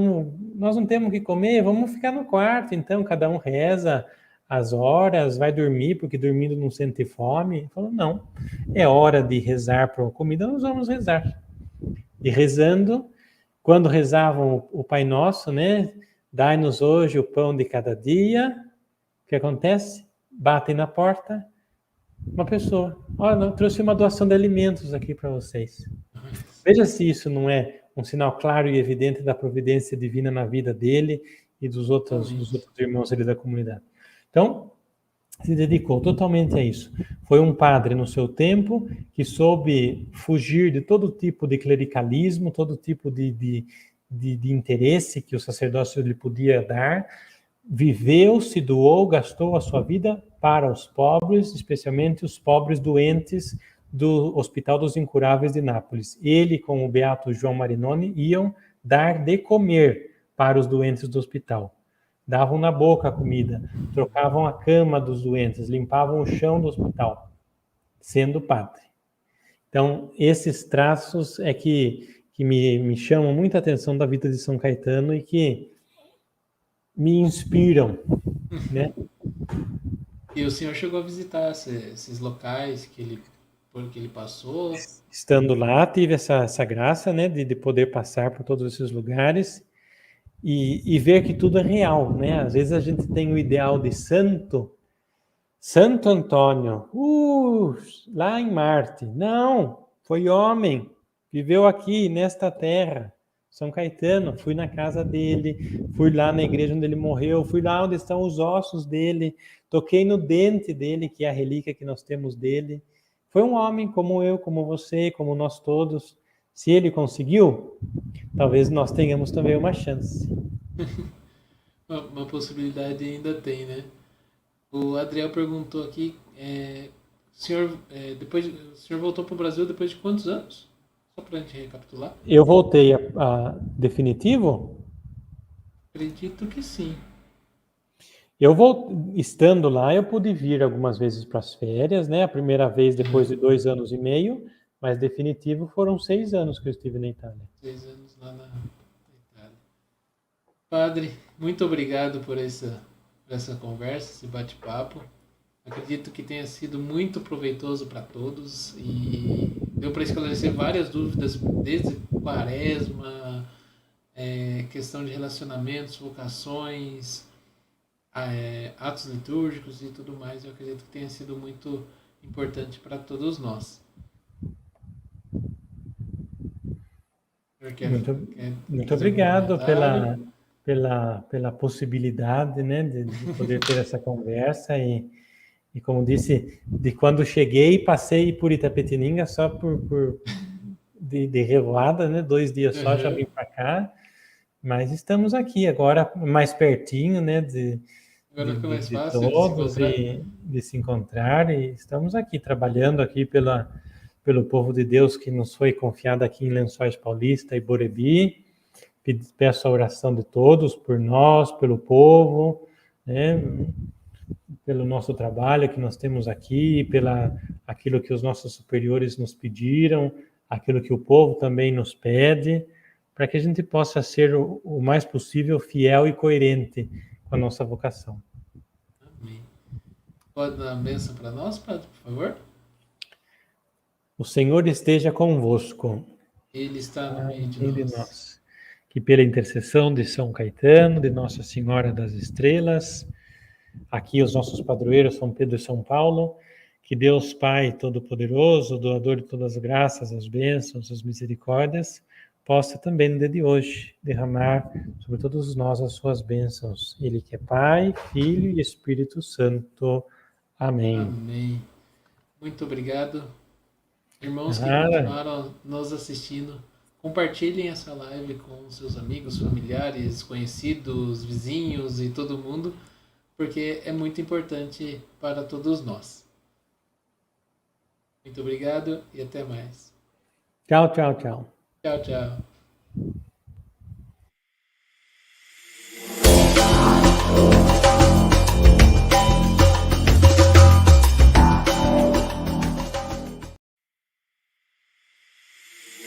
nós não temos o que comer, vamos ficar no quarto, então, cada um reza as horas, vai dormir, porque dormindo não sente fome. Ele falou, não, é hora de rezar por comida, nós vamos rezar. E rezando, quando rezavam o Pai Nosso, né? Dai-nos hoje o pão de cada dia. O que acontece? Batem na porta, uma pessoa. Olha, eu trouxe uma doação de alimentos aqui para vocês. Veja se isso não é um sinal claro e evidente da providência divina na vida dele e dos outros irmãos ali da comunidade. Então, se dedicou totalmente a isso. Foi um padre no seu tempo que soube fugir de todo tipo de clericalismo, todo tipo de interesse que o sacerdócio lhe podia dar. Viveu, se doou, gastou a sua vida para os pobres, especialmente os pobres doentes do Hospital dos Incuráveis de Nápoles. Ele, com o beato João Marinoni, iam dar de comer para os doentes do hospital. Davam na boca a comida, trocavam a cama dos doentes, limpavam o chão do hospital, sendo padre. Então, esses traços é que me chamam muita atenção da vida de São Caetano e que me inspiram, né? E o senhor chegou a visitar esses locais por que ele passou? Estando lá, tive essa graça, né, de poder passar por todos esses lugares e ver que tudo é real, né? Às vezes a gente tem o ideal de santo, Santo Antônio, lá em Marte. Não, foi homem, viveu aqui nesta terra. São Caetano, fui na casa dele, fui lá na igreja onde ele morreu, fui lá onde estão os ossos dele, toquei no dente dele, que é a relíquia que nós temos dele. Foi um homem como eu, como você, como nós todos. Se ele conseguiu, talvez nós tenhamos também uma chance. Uma possibilidade ainda tem, né? O Adriel perguntou aqui, o senhor voltou para o Brasil depois de quantos anos? Só para a gente recapitular. Eu voltei a definitivo? Acredito que sim. Estando lá, eu pude vir algumas vezes para as férias, né? A primeira vez depois de 2 anos e meio, mas definitivo foram 6 anos que eu estive na Itália. 6 anos lá na Itália. Padre, muito obrigado por essa conversa, esse bate-papo. Acredito que tenha sido muito proveitoso para todos e deu para esclarecer várias dúvidas, desde quaresma, questão de relacionamentos, vocações, atos litúrgicos e tudo mais. Eu acredito que tenha sido muito importante para todos nós. Muito obrigado pela possibilidade, né, de poder ter essa conversa e como disse, de quando cheguei, passei por Itapetininga só de revoada, né, 2 dias só, já Aham. vim para cá, mas estamos aqui agora mais pertinho, né, Agora fica mais de fácil de se todos encontrar. e de se encontrar e estamos aqui trabalhando aqui pelo povo de Deus que nos foi confiado aqui em Lençóis Paulista e Borebi. Peço a oração de todos por nós, pelo povo, né, pelo nosso trabalho que nós temos aqui, aquilo que os nossos superiores nos pediram, aquilo que o povo também nos pede, para que a gente possa ser o mais possível fiel e coerente com a nossa vocação. Amém. Pode dar uma bênção para nós, Padre, por favor? O Senhor esteja convosco. Ele está no meio de Meio de nós. nós. Que pela intercessão de São Caetano, de Nossa Senhora das Estrelas, aqui os nossos padroeiros São Pedro e São Paulo, que Deus Pai Todo-Poderoso, doador de todas as graças, as bênçãos, as misericórdias, possa também no dia de hoje derramar sobre todos nós as suas bênçãos. Ele que é Pai, Filho e Espírito Santo. Amém. Amém. Muito obrigado. Irmãos que Nada. continuaram nos assistindo, compartilhem essa live com seus amigos, familiares, conhecidos, vizinhos e todo mundo, porque é muito importante para todos nós. Muito obrigado e até mais. Tchau, tchau, tchau. Tchau, tchau.